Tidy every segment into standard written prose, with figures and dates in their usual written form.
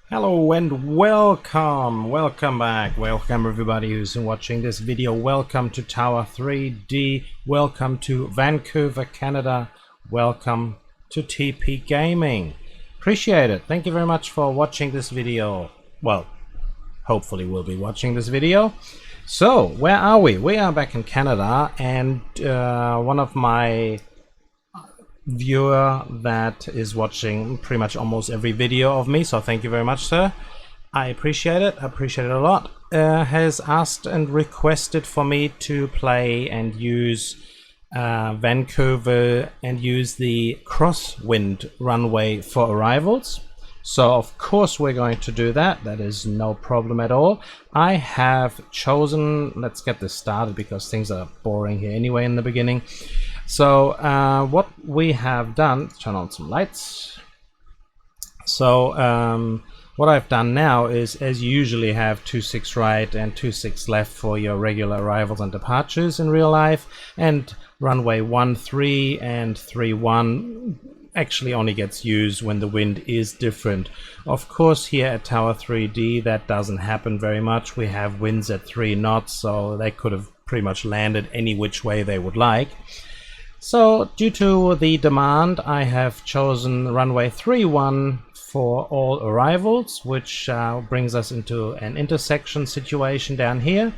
Hello and welcome back, welcome everybody who's watching this video, welcome to Tower 3D, welcome to Vancouver, Canada, welcome to TP Gaming. Appreciate it, thank you very much for watching this video, well, hopefully we'll be watching this video. So, where are we? We are back in Canada, and one of my viewer that is watching pretty much almost every video of me, so thank you very much, sir. I appreciate it a lot. Has asked and requested for me to play and use Vancouver and use the crosswind runway for arrivals. So of course we're going to do that. That is no problem at all. I have chosen, let's get this started because things are boring here anyway in the beginning. So what we have done, turn on some lights. So what I've done now is, as you usually have 26 right and 26 left for your regular arrivals and departures in real life, and runway 13 and 31 actually only gets used when the wind is different. Of course, here at Tower 3D that doesn't happen very much. We have winds at 3 knots, so they could have pretty much landed any which way they would like. So due to the demand, I have chosen runway 31 for all arrivals, which brings us into an intersection situation down here.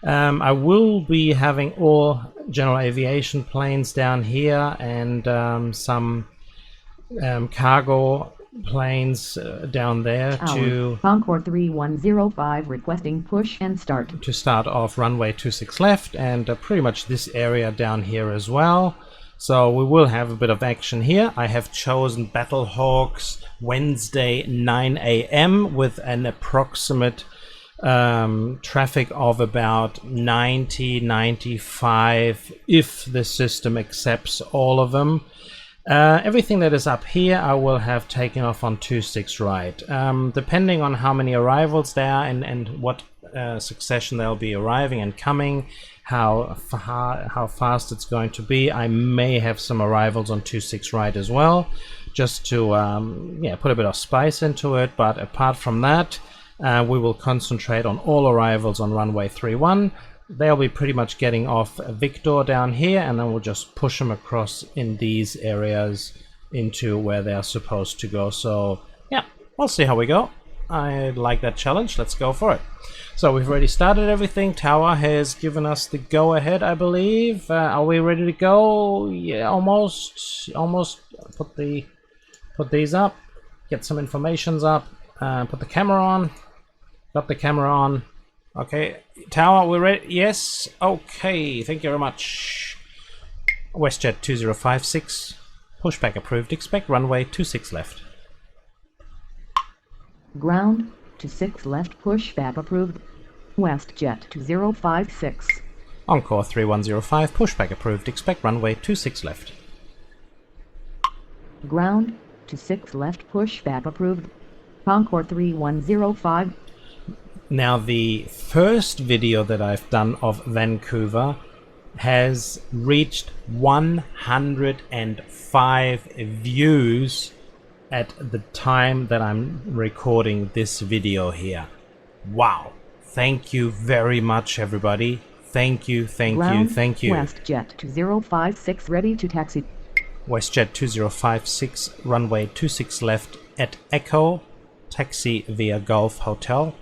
I will be having all general aviation planes down here and some cargo planes down there to Concord 3105 requesting push and start. To start off runway 26 left, and pretty much this area down here as well. So we will have a bit of action here. I have chosen Battlehawks Wednesday 9 AM with an approximate traffic of about 90-95 if the system accepts all of them. Everything that is up here I will have taken off on 26 right. Depending on how many arrivals there are and what succession they'll be arriving and coming, how fast it's going to be, I may have some arrivals on 26 right as well, just to yeah, put a bit of spice into it. But apart from that, we will concentrate on all arrivals on runway 31. They'll be pretty much getting off Victor down here, and then we'll just push them across in these areas into where they're supposed to go. So yeah, we'll see how we go. I like that challenge. Let's go for it. So we've already started everything. Tower has given us the go ahead, I believe. Are we ready to go? Yeah, almost. Put these up. Get some informations up. Put the camera on. Got the camera on. Okay, Tower, we're ready? Yes? Okay, thank you very much. WestJet 2056, pushback approved, expect runway 26 left. Ground to 6 left, pushback approved. WestJet 2056. Encore 3105, pushback approved, expect runway 26 left. Ground to 6 left, pushback approved. Concord 3105. Now the first video that I've done of Vancouver has reached 105 views at the time that I'm recording this video here. Wow! Thank you very much, everybody. Thank you, thank you, thank you. WestJet 2056 ready to taxi. WestJet 2056, runway 26 left at Echo, taxi via Golf Hotel.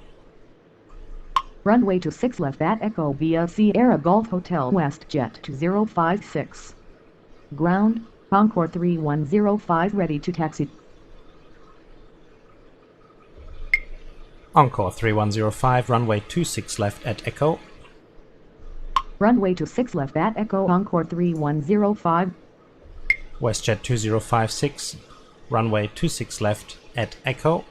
Runway 26 left at Echo via Sierra Golf Hotel. WestJet 2056. Ground, Concord 3105 ready to taxi. Encore 3105, runway 26 left at Echo. Runway 26 left at Echo, Concord 3105. WestJet 2056, runway 26 left at Echo.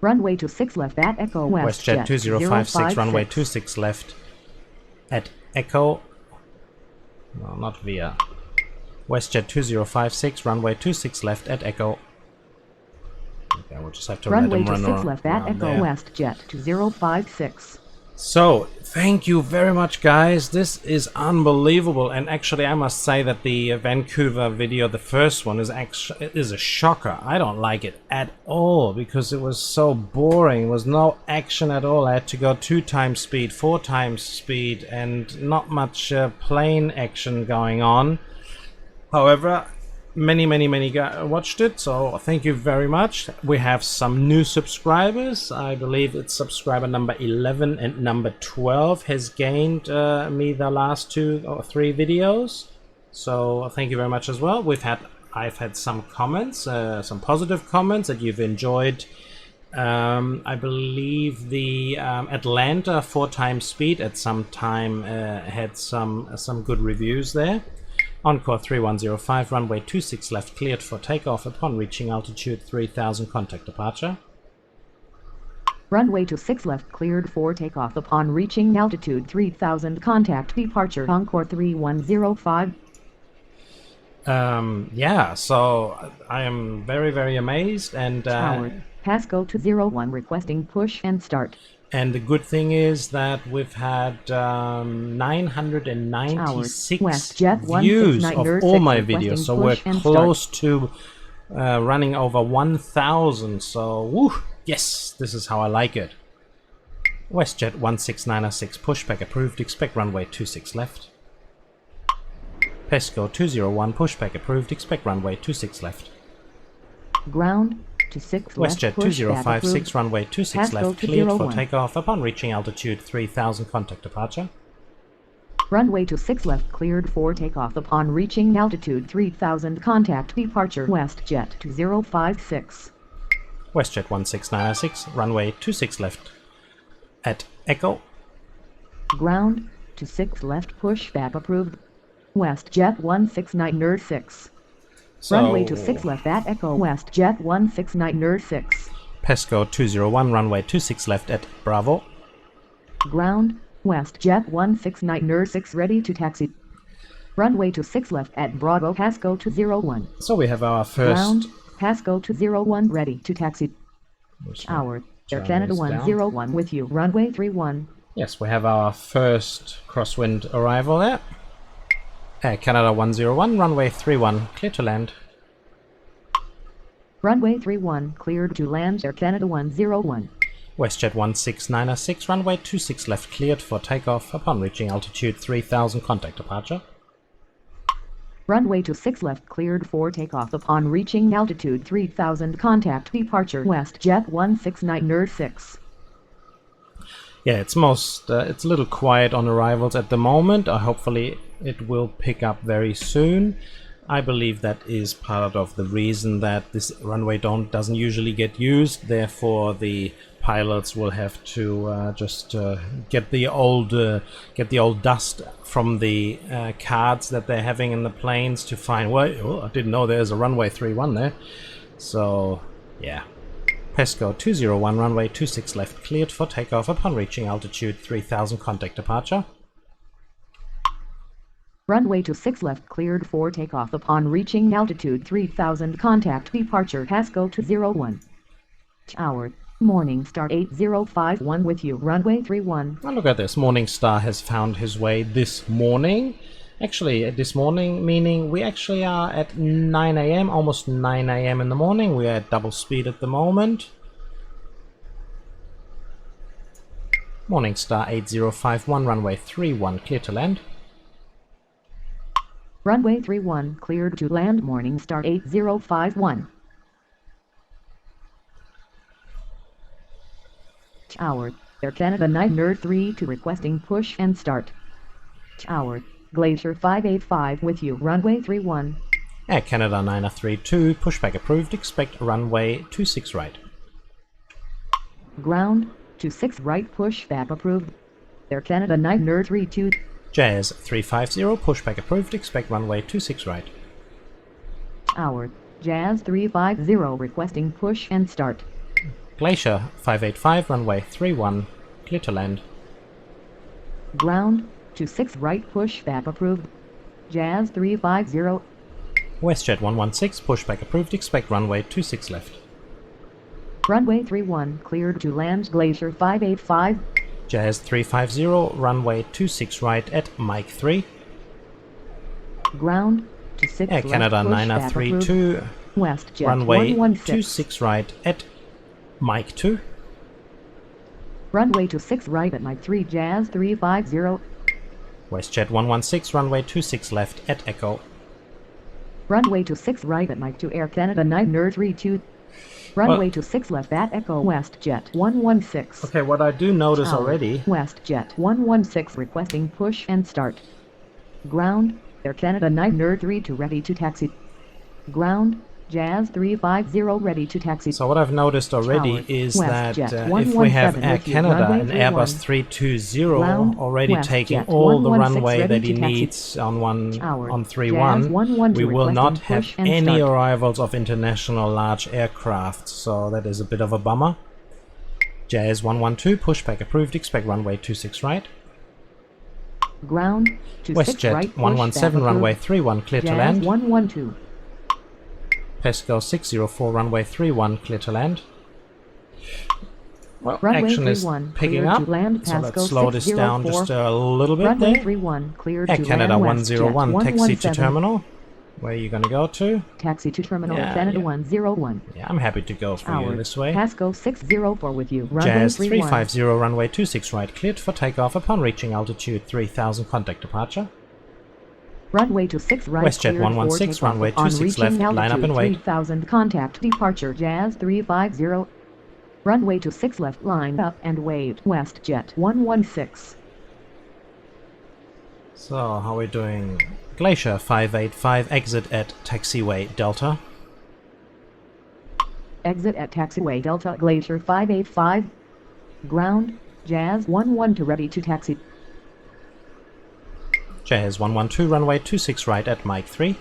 Runway 26 left at Echo, WestJet 2056, runway 26 left at Echo. No, not via. WestJet 2056, runway 26 left at Echo. Okay, we'll just have to runway let them run 26 left at Echo, there. WestJet 2056. So, thank you very much, guys. This is unbelievable, and actually I must say that the Vancouver video, the first one, is a shocker. I don't like it at all because it was so boring. There was no action at all. I had to go 2 times speed, 4 times speed, and not much plane action going on. However, many guys watched it, so thank you very much. We have some new subscribers. I believe it's subscriber number 11 and number 12 has gained me the last 2 or 3 videos, so thank you very much as well. I've had some comments, some positive comments that you've enjoyed. I believe the Atlanta 4 times speed at some time had some good reviews there. Encore 3105, runway 26 left, cleared for takeoff upon reaching altitude 3000, contact departure. Runway 26 left, cleared for takeoff upon reaching altitude 3000, contact departure. Encore 3105. Yeah, so I am very amazed, and Tower, Pasco to 01, requesting push and start. and the good thing is that we've had 996 views of all my videos, so we're close to running over 1000. So, woo, yes, this is how I like it. WestJet 16906, pushback approved, expect runway 26 left. Pesco 201, pushback approved, expect runway 26 left. Ground. 26 left, WestJet 2056, runway 26 left, cleared for takeoff upon reaching altitude 3000, contact departure. Runway 26 left, cleared for takeoff upon reaching altitude 3000, contact departure. WestJet 2056. WestJet 16906, runway 26 left at Echo. Ground. 26 left, pushback approved. WestJet 16906. So, runway 26 left at Echo, WestJet 16906. Pesco 201, runway 26 left at Bravo. Ground, WestJet 16906, ready to taxi. Runway 26 left at Bravo, Pasco 201. So we have our first... Ground, Pasco 201, ready to taxi. Tower, Air Canada 101 with you, runway 31. Yes, we have our first crosswind arrival there. Air Canada 101, runway 31, clear to land. Runway 31, cleared to land, Air Canada 101. WestJet 16906, runway 26 left, cleared for takeoff upon reaching altitude 3000, contact departure. Runway 26 left, cleared for takeoff upon reaching altitude 3000, contact departure. WestJet 16906. Yeah, it's a little quiet on arrivals at the moment. Hopefully it will pick up very soon. I believe that is part of the reason that this runway doesn't usually get used. Therefore, the pilots will have to just get the old dust from the cards that they're having in the planes to find. Well, oh, I didn't know there's a runway 31 there. So, yeah. Pesco 201, runway 26 left, cleared for takeoff upon reaching altitude 3000, contact departure. Runway 26 left, cleared for takeoff upon reaching altitude 3000, contact departure. Pasco 201. Tower, Morningstar 8051 with you, runway 31. Oh, look at this, Morningstar has found his way this morning. Actually, this morning, meaning we actually are at 9 AM, almost 9 AM in the morning. We are at double speed at the moment. Morningstar 8051, runway 31, clear to land. Runway 31, cleared to land, Morningstar 8051. Tower, Air Canada 932 requesting push and start. Tower, Glacier 585 with you, runway 31. Air Canada 932, pushback approved, expect runway 26 right. Ground, 26 right, pushback approved. Air Canada 932. Jazz 350, pushback approved, expect runway 26 right. Tower, Jazz 350 requesting push and start. Glacier 585, runway 31, clear to land. Ground, 26 right, pushback approved. Jazz 350. WestJet 116, pushback approved, expect runway 26 left. Runway 31, cleared to land, Glacier 585. Jazz 350, runway 26 right at Mike 3. Ground to 6 Air left, Canada push back 932, approved. WestJet runway 116. 26 right at Mike 2. Runway to 6 right at Mike 3, Jazz 350. WestJet 116, runway 26 left at Echo. Runway to 6 right at Mike 2, Air Canada 932. Runway to 6 left at Echo, WestJet 116. Okay, what I do notice Tower, already... WestJet 116 requesting push and start. Ground, Air Canada 932 ready to taxi. Ground, Jazz 350 ready to taxi. So what I've noticed already Tower, is WestJet that if we have 117 Air with you, Canada runway and 31. Airbus 320 Ground, already WestJet taking all the 116 runway that ready he to taxi. needs on Tower, on Jazz 31, 112 we will not requesting have push and any start. arrivals of international large aircraft, so that is a bit of a bummer. Jazz 112, pushback approved, expect runway 26 right. Ground to 6 WestJet right, push 117, back runway approved. 31 clear to Jazz land. 112. Pesco 604, runway 31 clear to land. Well, Runway action is 31 picking cleared up, to land, so let's Pasco slow this down 604. just a little bit Runway there. 31 cleared Air to Canada land, WestJet 101, taxi to 117. terminal. Where are you going to go to? Taxi to terminal, Yeah, Canada yeah. 101. Yeah, I'm happy to go for you Tower, this way. Pasco 604 with you. Runway Jazz 31. 350, runway 26 right, cleared for takeoff upon reaching altitude 3000, contact departure. Runway to 6 right, WestJet cleared 116, for takeoff runway upon 26 reaching left, line up and wait. 3000, contact departure, Jazz 350. Runway to 6 left, line up and wait, WestJet 116. So, how are we doing? Glacier 585, exit at taxiway Delta. Exit at taxiway Delta, Glacier 585. Ground, Jazz 112 ready to taxi. Jazz 112, runway 26 right at Mike 3.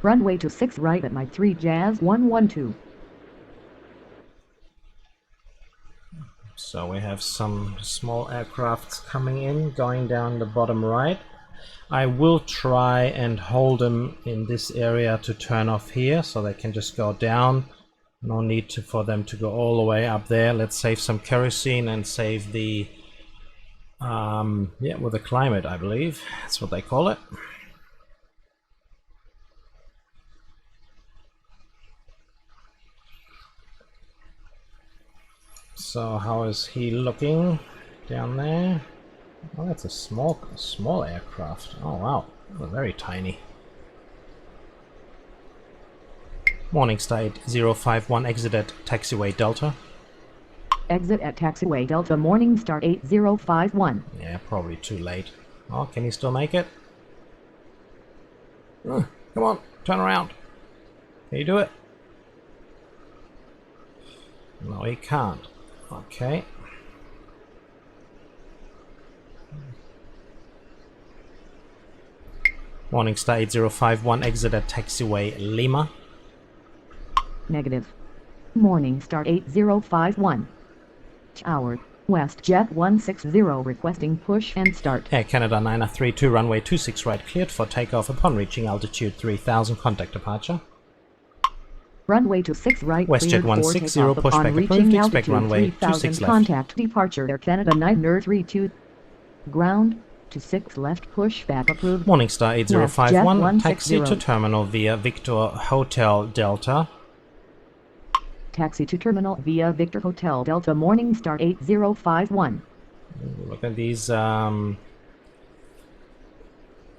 Runway to 6 right at Mike 3, Jazz 112. So we have some small aircrafts coming in, going down the bottom right. I will try and hold them in this area to turn off here, so they can just go down. No need for them to go all the way up there. Let's save some kerosene and save the yeah, with the climate, I believe that's what they call it. So how is he looking down there? Oh, that's a small aircraft. Oh wow, very tiny. Morningstar 8051, exit at taxiway Delta. Exit at taxiway Delta, Morningstar 8051. Yeah, probably too late. Oh, can he still make it? Come on, turn around. Can you do it? No, he can't. Okay. Morningstar 8051, exit at taxiway Lima. Negative. Morningstar 8051. Tower, WestJet 160 requesting push and start. Air Canada 932, runway 26 right, cleared for takeoff upon reaching altitude 3000, contact departure. Runway to 6 right, WestJet cleared 160, for takeoff upon pushback reaching approved, expect altitude runway 3000, 26 left. contact departure, Air Canada 932. Ground, to 6 left, pushback approved. Morningstar 8051, WestJet taxi 160. to terminal via Victor Hotel Delta. Taxi to terminal via Victor Hotel Delta, Morningstar 8051. Look at these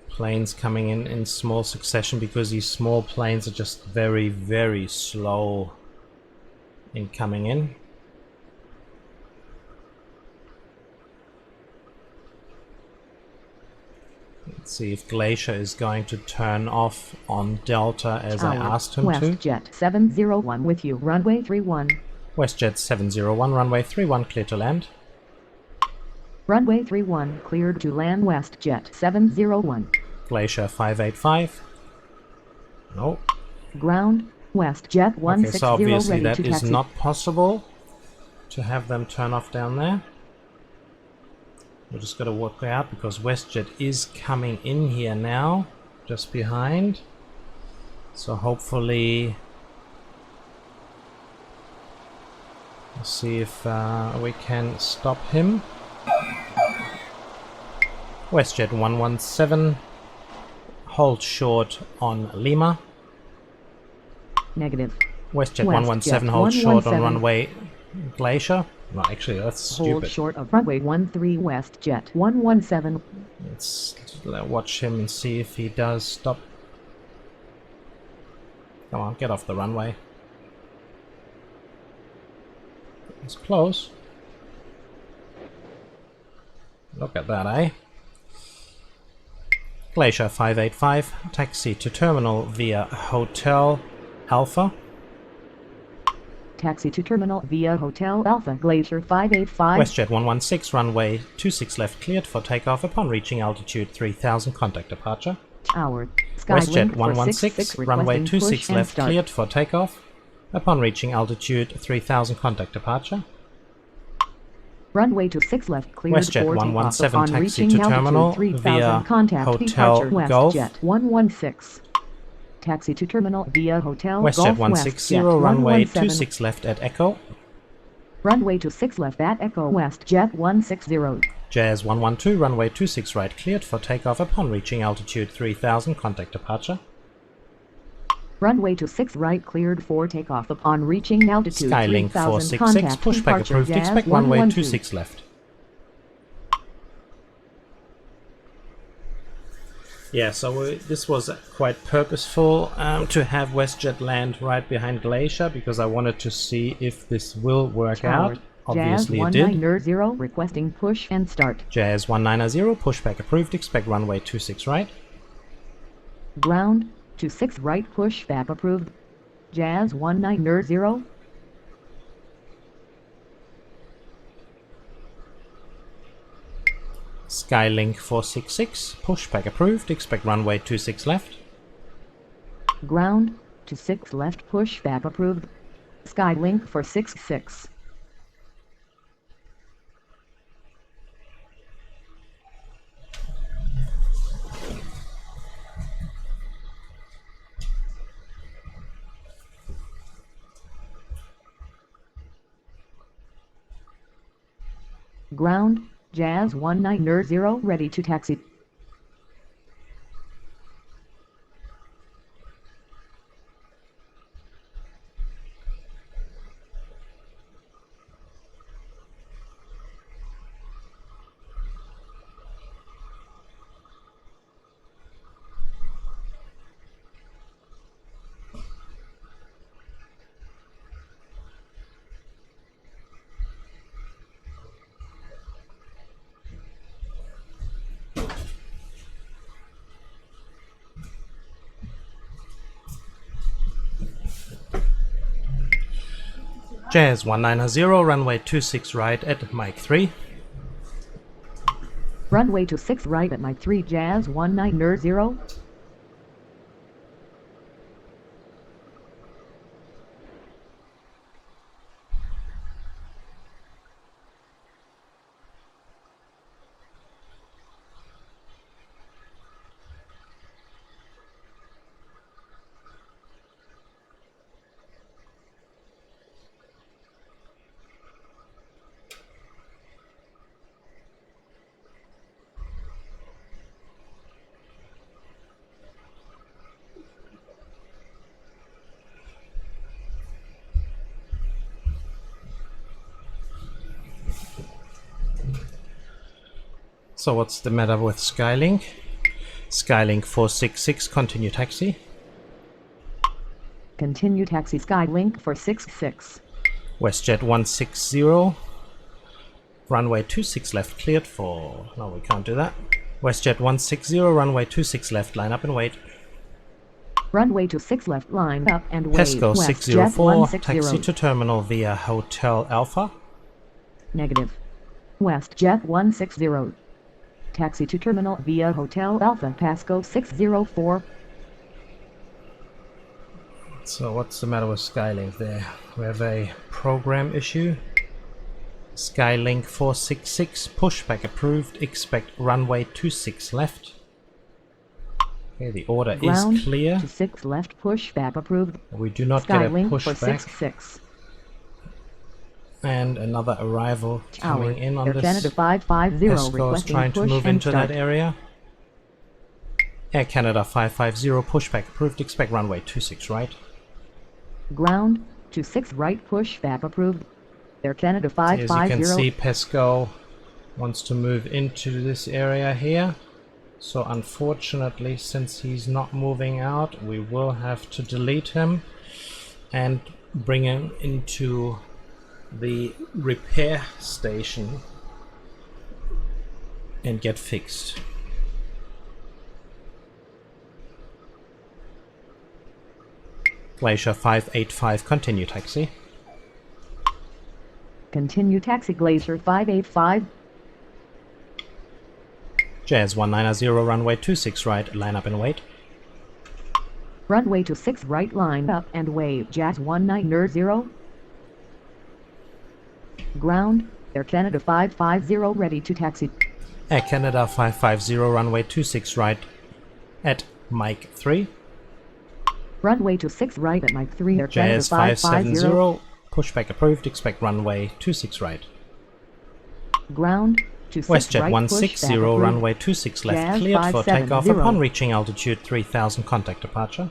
planes coming in small succession, because these small planes are just very, very slow in coming in. Let's see if Glacier is going to turn off on Delta as I asked him to. WestJet 701 with you, runway 31. WestJet 701, runway 31, clear to land. Runway 31 cleared to land, WestJet 701. Glacier 585. No. Ground, WestJet 160 Okay, so obviously ready that to is taxi. not possible to have them turn off down there. We're just got to work out, because WestJet is coming in here now, just behind. So hopefully See if we can stop him. WestJet 117, hold short on Lima. Negative. WestJet 117, hold short on runway Glacier. No, actually, that's stupid. Hold short of runway 13 WestJet 117. Let's watch him and see if he does stop. Come on, get off the runway. It's close. Look at that, eh? Glacier 585, taxi to terminal via Hotel Alpha. Taxi to terminal via Hotel Alpha, Glacier 585. WestJet 116, runway 26 left cleared for takeoff upon reaching altitude 3000, contact departure. Tower, WestJet 116, runway 26 left cleared for takeoff upon reaching altitude 3000, contact departure. Runway 26 left cleared WestJet for 117, taxi to terminal via Hotel Golf. WestJet 116. Taxi to terminal via Hotel WestJet Golf. 160, runway 26 left at Echo. Runway 26 left at Echo, WestJet 160. Jazz 112, runway 26 right cleared for takeoff upon reaching altitude 3000, contact departure. Runway 26 right cleared for takeoff upon reaching altitude Skylink 3000, 466, contact pushback departure. approved, Jazz expect runway 112. 26 left. Yeah, so this was quite purposeful to have WestJet land right behind Glacier, because I wanted to see if this will work out. Obviously it did. Jazz 190 requesting push and start. Jazz 190, pushback approved, expect runway 26 right. Ground 26 right, pushback approved. Jazz 190. Skylink 466, pushback approved, expect runway 26 left. Ground 26 left, pushback approved. Skylink 466. Ground Jazz 190 ready to taxi. Jazz 190, runway 26 right at Mike 3. Runway 26 right at Mike 3, Jazz 190. So what's the matter with Skylink? Skylink 466, continue taxi. Continue taxi, Skylink 466. WestJet 160, runway 26 left cleared for... No, we can't do that. WestJet 160, runway 26 left, line up and wait. Runway 26 left, line up and wait. Pesco WestJet 604, 160. taxi to terminal via Hotel Alpha. Negative. WestJet 160. Taxi to terminal via Hotel Alpha, Pasco 604. So what's the matter with Skylink there? We have a program issue. Skylink 466, pushback approved, expect runway 26 left. Okay, the order Ground is clear. 26 left, pushback approved. We do not Skylink get a pushback. 466. And another arrival coming in on Air this. Canada 550 Pesco's requesting trying to push move and into start. that area. Air Canada 550, pushback approved, expect runway 26 right. Ground, 26 right pushback approved. Air Canada As you can 550. see, Pesco wants to move into this area here. So unfortunately, since he's not moving out, we will have to delete him and bring him into the repair station and get fixed. Glacier 585, continue taxi. Continue taxi Glacier 585. Jazz 190, runway 26 right, line up and wait. Runway 26 right, line up and wait. Jazz 190. Ground, Air Canada 550 ready to taxi. Air Canada 550, runway 26 right at Mike 3. Runway 26 right at Mike 3. Air Canada Jazz 550. 570, pushback approved, expect runway 26 right. Ground, 26 WestJet right 160, pushback approved. runway 26 left, Jazz cleared for takeoff 570. upon reaching altitude 3000, contact departure.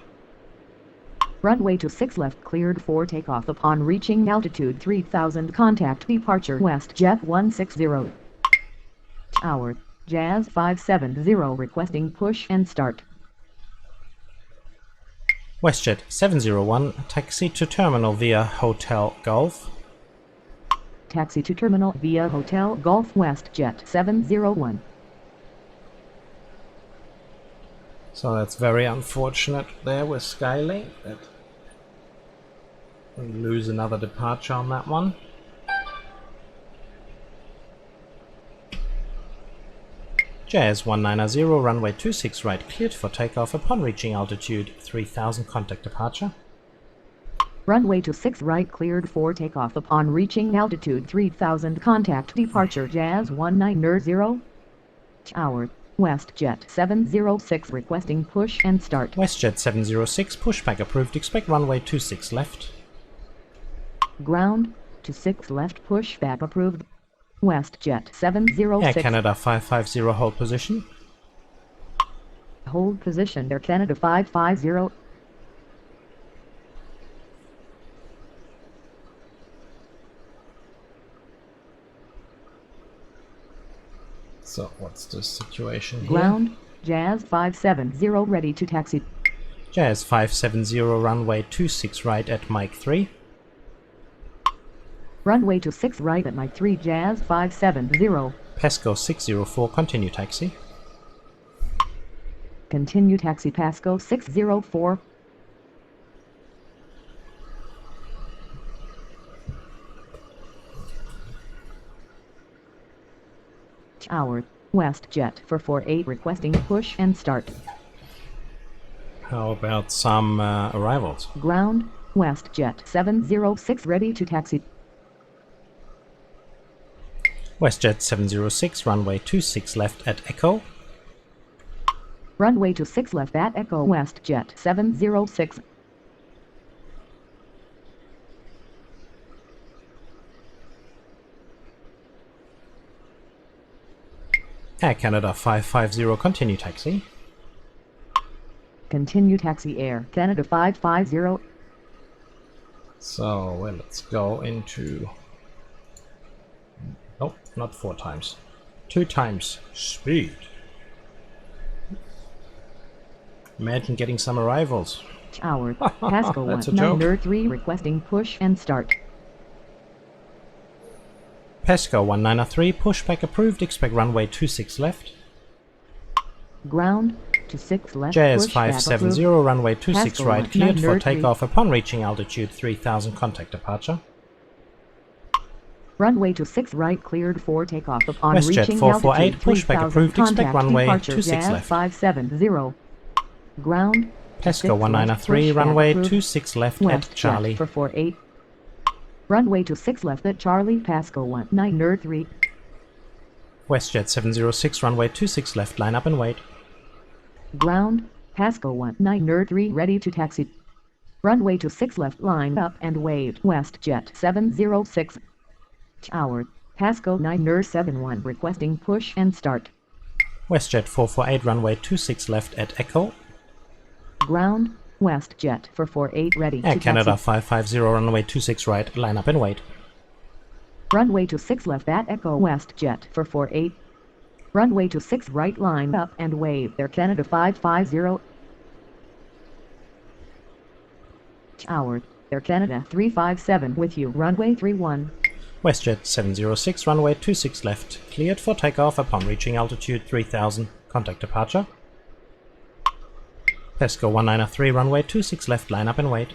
Runway 26 left cleared for takeoff upon reaching altitude 3000, contact departure WestJet 160. Tower, Jazz 570 requesting push and start. WestJet 701, taxi to terminal via Hotel Golf. Taxi to terminal via Hotel Golf WestJet 701. So that's very unfortunate there with Skylink that we lose another departure on that one. Jazz 190, runway 26 right, cleared for takeoff upon reaching altitude 3000, contact departure. Runway 26 right cleared for takeoff upon reaching altitude 3000, contact departure Jazz 190. Tower, WestJet 706 requesting push and start. WestJet 706, pushback approved, expect runway 26 left. Ground, 26 left pushback approved. WestJet 706. Air Canada 550, hold position. Hold position Air Canada 550. So what's the situation here? Ground, Jazz 570 ready to taxi. Jazz 570, runway 26 right at Mike 3. Runway 26 right at Mike 3 Jazz 570. Pesco 604, continue taxi. Continue taxi Pasco 604. Tower, WestJet for 48 requesting push and start. How about some arrivals? Ground, WestJet 706 ready to taxi. WestJet 706, runway 26 left at Echo. Runway 26 left at Echo WestJet 706. Air Canada 550, continue taxi. Continue taxi Air Canada 550. So, well, let's go into... Nope, not 4 times. 2 times speed. Imagine getting some arrivals. Tower, Pasco That's a joke. 193 requesting push and start. Pesco 193, pushback approved, expect runway 26 left. Ground, 26 left Jazz pushback 570, approved. runway 26 Pasco right, cleared for 193. takeoff upon reaching altitude 3000, contact departure. Runway 26 right cleared for takeoff upon WestJet reaching 448, altitude pushback 3000, approved, expect contact runway departure 26 Jazz left. 570. Ground, Pesco 193, pushback runway approved. 26 left WestJet at Charlie. for 48. Runway 26 left at Charlie Pasco 193. WestJet 706, runway 26 left, line up and wait. Ground, Pasco 193 ready to taxi. Runway 26 left, line up and wait. WestJet 706. Tower, Pasco 971 requesting push and start. WestJet 448, runway 26 left at Echo. Ground, WestJet for 48 ready Air to Canada taxi. 550, runway 26 right, line up and wait. Runway 26 left at Echo WestJet for 48. Runway 26 right, line up and wave. Air Canada 550. Tower, Air Canada 357 with you, runway 31. WestJet 706, runway 26 left, cleared for takeoff upon reaching altitude 3000, contact departure. Pasco 193, runway 26 left, line up and wait.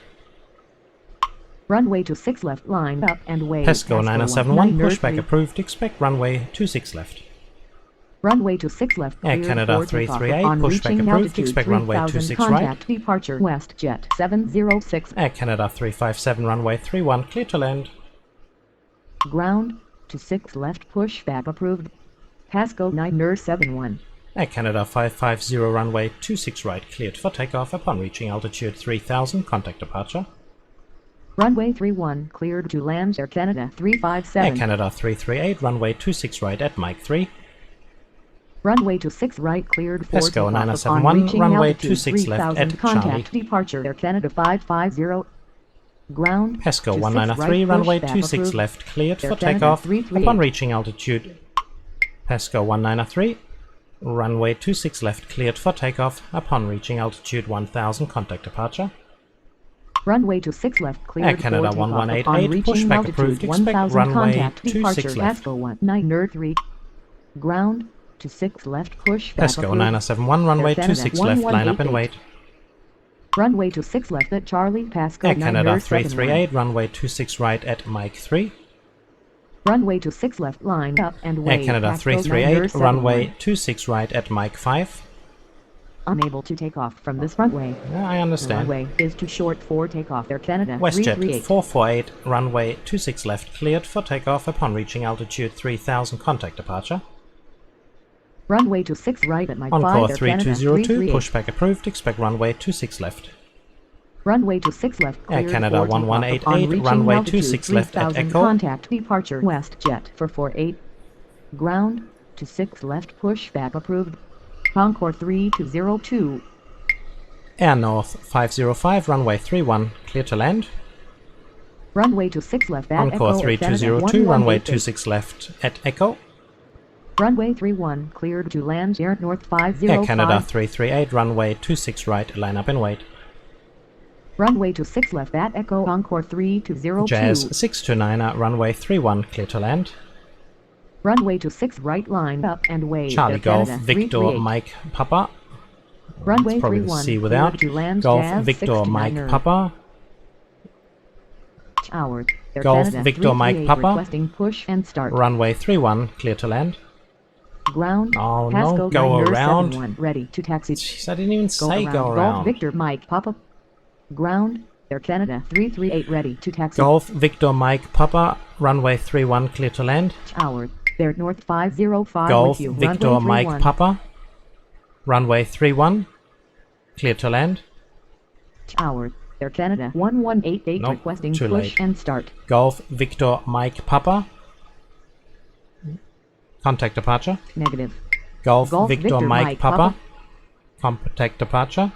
Runway 26 left, line up and wave. Pasco 9071, 193. pushback approved, expect runway 26 left. Runway 26 left, Air cleared Canada for takeoff 338, upon pushback reaching approved, altitude expect runway 3000, 26 right. contact departure WestJet 706. Air Canada 357, runway 31, clear to land. Ground, 26 left, pushback approved. Pasco 971. Air Canada 550, runway 26 right, cleared for takeoff upon reaching altitude 3000, contact departure. Runway 31, cleared to land. Air Canada 357. Air Canada 338, runway 26 right at Mike 3. Runway 26 right, cleared for Pasco takeoff 971, upon reaching runway altitude 26 left 3000, at contact Charlie. departure. Air Canada 550. Ground, Pasco 26 193, right, runway pushback 26 approved. left, cleared Air for Canada takeoff 338. upon reaching altitude. Pasco 193, runway 26 left, cleared for takeoff upon reaching altitude 1000, contact departure. Runway 26 left, cleared Air Canada for takeoff 1188, upon reaching pushback altitude approved, expect 1000, runway contact 26 departure. left. Pasco 193. Ground, 26 left, pushback Pasco approved. 971, runway Air Canada 26 left, line up and 1188. wait. Runway 26 left at Charlie, Pasco Air Canada 971. 338, runway 26 right at Mike 3. Runway 26 left, line up and Air wait. Canada Pasco 338, 971. runway 26 right at Mike 5. Unable to take off from this runway. Yeah, I The understand. runway is too short for takeoff. Air Canada WestJet 338. 448, runway 26 left, cleared for takeoff upon reaching altitude 3000, contact departure. Runway 26 right at Mike 5. Encore Air Canada 3202, 338. pushback approved, expect runway 26 left. Runway 26 left, Air cleared Canada for takeoff 1188, upon reaching runway altitude 26 left at 3000, Echo. contact departure WestJet for 48. Ground, 26 left, pushback approved. Concord 3202. Air North 505, runway 31, clear to land. Runway 26 left at Encore Echo. Air Canada 3202, runway 1188. 26 left at Echo. Runway 31, cleared to land. Air North 505. Air Canada 338, runway 26 right, line up and wait. Runway 26 left at Echo. Concord 3202. Jazz 629, runway 31, clear to land. Runway 26 right, line up and wave. Charlie Air Golf, Canada Victor 338. Mike Papa. Runway Probably the 31, C without. cleared to land. Golf Jazz Victor 69er. Mike Papa. Tower, Air Golf Canada Victor Mike 338 Papa. requesting push and start. Runway 31, clear to land. Ground, Oh, Pasco no, go 971, around. ready to taxi. Jeez, I didn't even Go say around. go Golf around. Victor Mike Papa. Ground, Air Canada 338 ready to taxi. Golf Victor Mike Papa, runway 31, clear to land. Tower, Air North 505 Golf with you. Victor Runway Mike 31. Papa, runway 31, clear to land. Tower, Air Canada 1188 Nope, requesting too push late. and start. Golf Victor Mike Papa, contact departure. Negative. Golf, Golf Victor, Victor Mike, Mike Papa. Papa. Contact departure.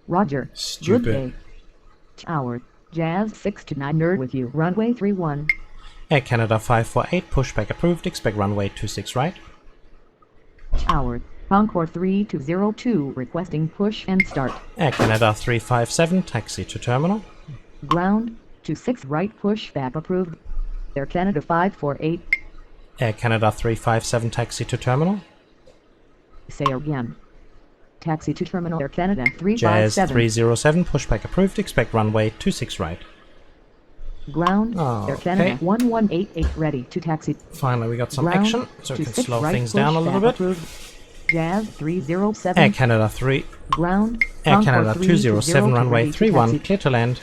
Roger. Stupid. Good day. Tower, Jazz 629er with you. Runway 31. Air Canada 548, pushback approved, expect runway 26 right. Tower, Concord 3202 requesting push and start. Air Canada 357, taxi to terminal. Ground, 26 right, push back approved. Air Canada 548. Air Canada 357, taxi to terminal. Say again. Taxi to terminal. Air Canada Jazz 357. 307, pushback approved, expect runway 26 right. Ground, Oh, Air Canada okay. 1188 ready to taxi. Finally we got some Ground, action, so we can 26 slow right, things push down a little back bit. approved. Jazz 307. Air Canada 3, Ground, Air Concord Canada 207, 320 runway ready to 31, taxi. clear to land.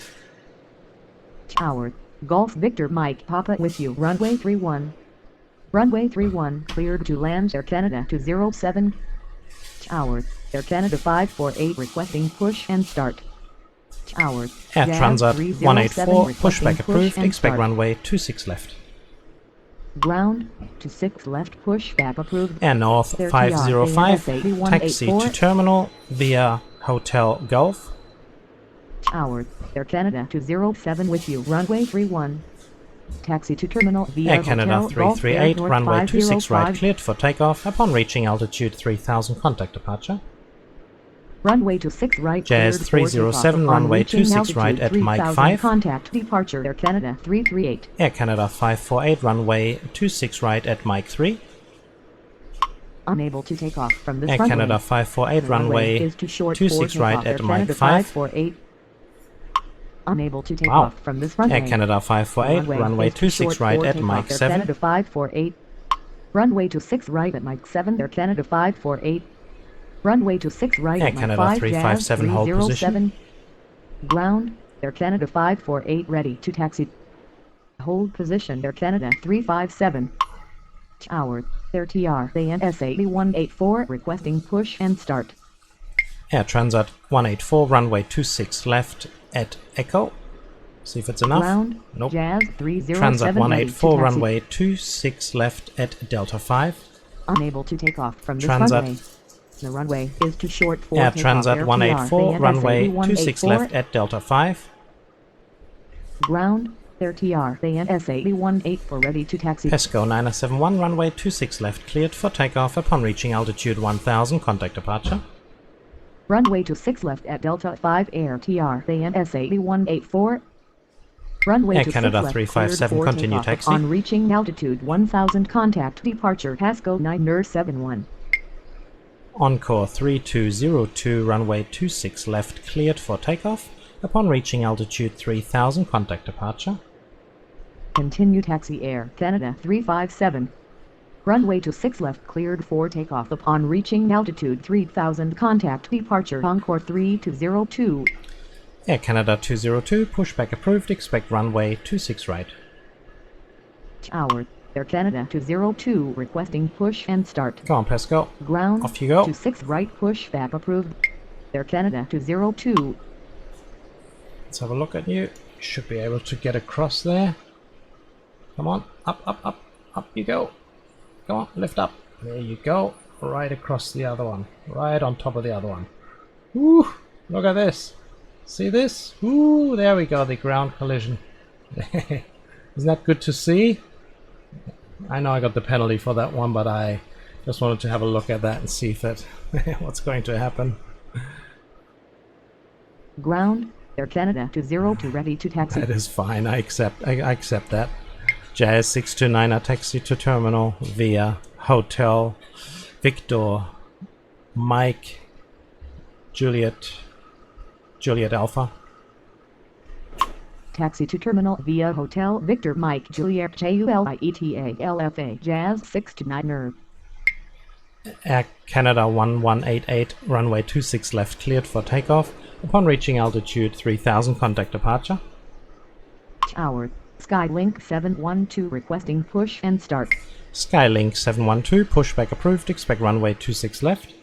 Tower, Golf Victor Mike Papa with you. Runway 31. Runway 31 cleared to land. Air Canada 207. Tower, Air Canada 548 requesting push and start. Tower. Air Jazz Transat 307 184, requesting pushback push approved, and expect start. runway 26 left. Ground to 6 left, pushback approved. Air North Their 505, TR taxi to 8184. terminal via Hotel Gulf. Tower. Air Canada 207 with you, runway 31. Taxi to terminal via Air Canada Hotel Gulf, 338, North runway 26 right 505. cleared for takeoff. Upon reaching altitude 3000, contact departure. Runway to 6 right, Jazz cleared for 307, takeoff. Upon runway reaching 26 right altitude at Mike 3000, 5. contact departure. Air Canada 338. Air Canada 548, runway 26 right at Mike 3. Unable to take off from this Air runway. Canada 548, The runway is too short 26 for right takeoff. at Air Mike Canada 5. 548. Unable to take Wow. off from this runway. Air Canada 548, runway is too 26 short right for at takeoff. Mike Air 7. Canada 548. Runway to 6 right at Mike 7. Air Canada 548. Runway to 6 right Air at Mike Canada 5. 357, hold Jazz position. 307. Ground. Air Canada 548 ready to taxi. Hold position. Air Canada 357. Tower. Air TR ANS 8184 requesting push and start. Air Transat 184, runway 26 left at Echo. See if it's enough. Ground. Nope. Jazz 307 Transat ready to 184, taxi. runway 26 left at Delta 5. Unable to take off from this Transat. runway. The runway is too short for Air takeoff. Transat Air 184, TR, runway ANS 26 8184. left at Delta 5. Ground. Air TR ANS 8184 ready to taxi. Pesco 971, runway 26 left cleared for takeoff. Upon reaching altitude 1000, contact departure. Runway to 6 left at Delta 5 Air TR ANS 8184. Runway Air to Canada 6 left 357, cleared for continue takeoff. taxi. On reaching altitude 1000, contact departure Pasco 971. Encore 3202, runway 26 left cleared for takeoff. Upon reaching altitude 3000, contact departure. Continue taxi Air Canada 357. Runway to 6 left cleared for takeoff. Upon reaching altitude 3000, contact departure Encore 3202. Air Canada 202, pushback approved, expect runway 26 right. Tower. Air Canada 202 requesting push and start. Go on, Pesco. Ground. Off you go. To 6 right, push back approved. Air Canada 202. Let's have a look at you. You should be able to get across there. Come on, up, up, up, up you go. Go on, lift up. There you go. Right across the other one. Right on top of the other one. Woo! Look at this. See this? Woo! There we go, the ground collision. Isn't that good to see? I know I got the penalty for that one, but I just wanted to have a look at that and see if that what's going to happen. Ground. Air Canada 202 ready to taxi. That is fine. I accept that. Jazz 629, taxi to terminal via Hotel Victor Mike Juliet Alpha. Taxi to terminal via Hotel Victor Mike Juliet JULIETA LFA Jazz 629er. Air Canada 1188, runway 26 left cleared for takeoff. Upon reaching altitude 3000, contact departure. Tower. Skylink 712 requesting push and start. Skylink 712, pushback approved, expect runway 26 left.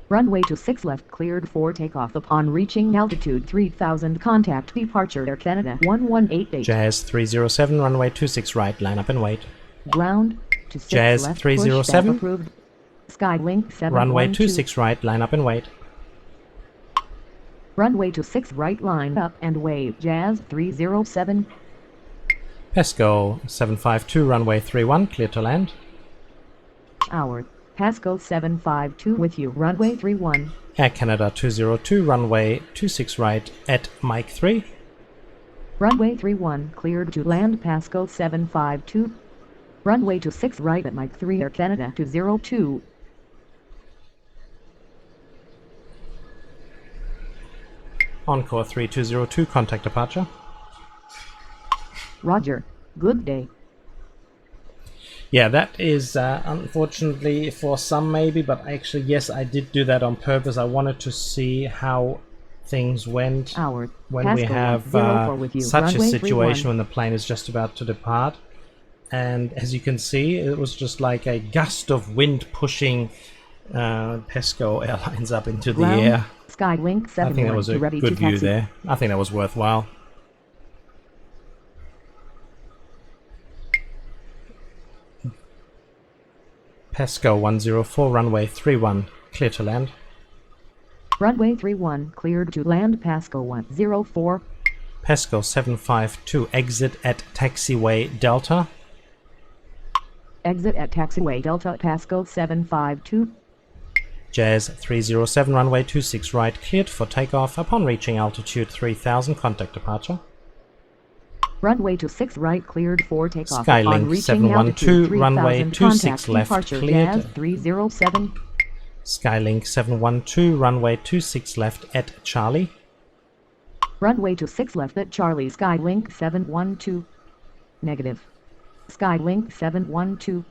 Runway to 6 left cleared for takeoff. Upon reaching altitude 3000, contact departure Air Canada 1188. Jazz 307, runway 26 right, line up and wait. Ground. To 6 Jazz left 307. pushback approved. Skylink 712. Runway 26 right, line up and wait. Runway to 6 right, line up and wave. Jazz 307. Pesco 752, runway 31, clear to land. Tower. Pasco 752 with you, runway 31. Air Canada 202, runway 26 right at Mike 3. Runway 31 cleared to land Pasco 752. Runway to 6 right at Mike 3 Air Canada 202. Encore 3202, contact departure. Roger. Good day. Yeah, that is unfortunately for some maybe, but actually yes, I did do that on purpose. I wanted to see how things went Tower. when Pasco we have 104 with you, such a runway situation 31. when the plane is just about to depart. And as you can see, it was just like a gust of wind pushing Pesco Airlines up into the Ground. air. Skylink I think that 71 was to a ready good to view taxi. there. I think that was worthwhile. Pesco 104, runway 31, clear to land. Runway 31 cleared to land. Pasco 104. Pesco 752, exit at taxiway Delta. Exit at taxiway Delta. Pasco 752. Jazz 307, runway 26 right, cleared for takeoff. Upon reaching altitude 3000, contact departure. Runway 26 right cleared for takeoff. Skylink Upon reaching 712, altitude runway 3000, 26 contact left, departure. cleared. Jazz 307. Skylink 712, runway 26 left at Charlie. Runway 26 left at Charlie. Skylink 712. Negative. Skylink 712.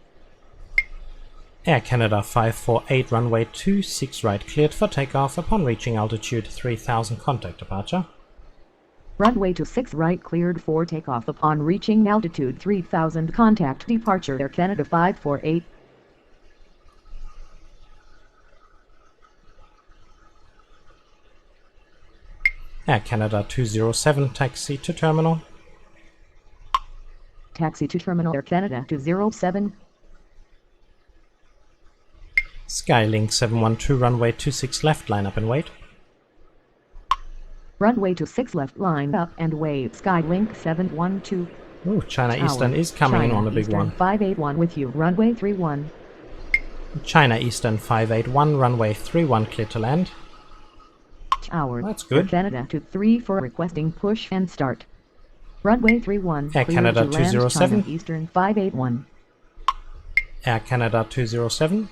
Air Canada 548, runway 26 right, cleared for takeoff. Upon reaching altitude 3000, contact departure. Runway 26 right cleared for takeoff. Upon reaching altitude 3000, contact departure. Air Canada 548. Air Canada 207, taxi to terminal. Taxi to terminal. Air Canada 207. Skylink 712, runway 26 left, line up and wait. Runway 26 left, line up and wait. Skylink 712. Ooh, China Tower. Eastern is coming in China on a big Eastern one. 581 with you. Runway 31. China Eastern 581, runway 31, clear to land. Tower. That's good. Air Canada 234 requesting push and start. Runway 31. Air clear Canada to land. 207. China Eastern 581. Air Canada 207.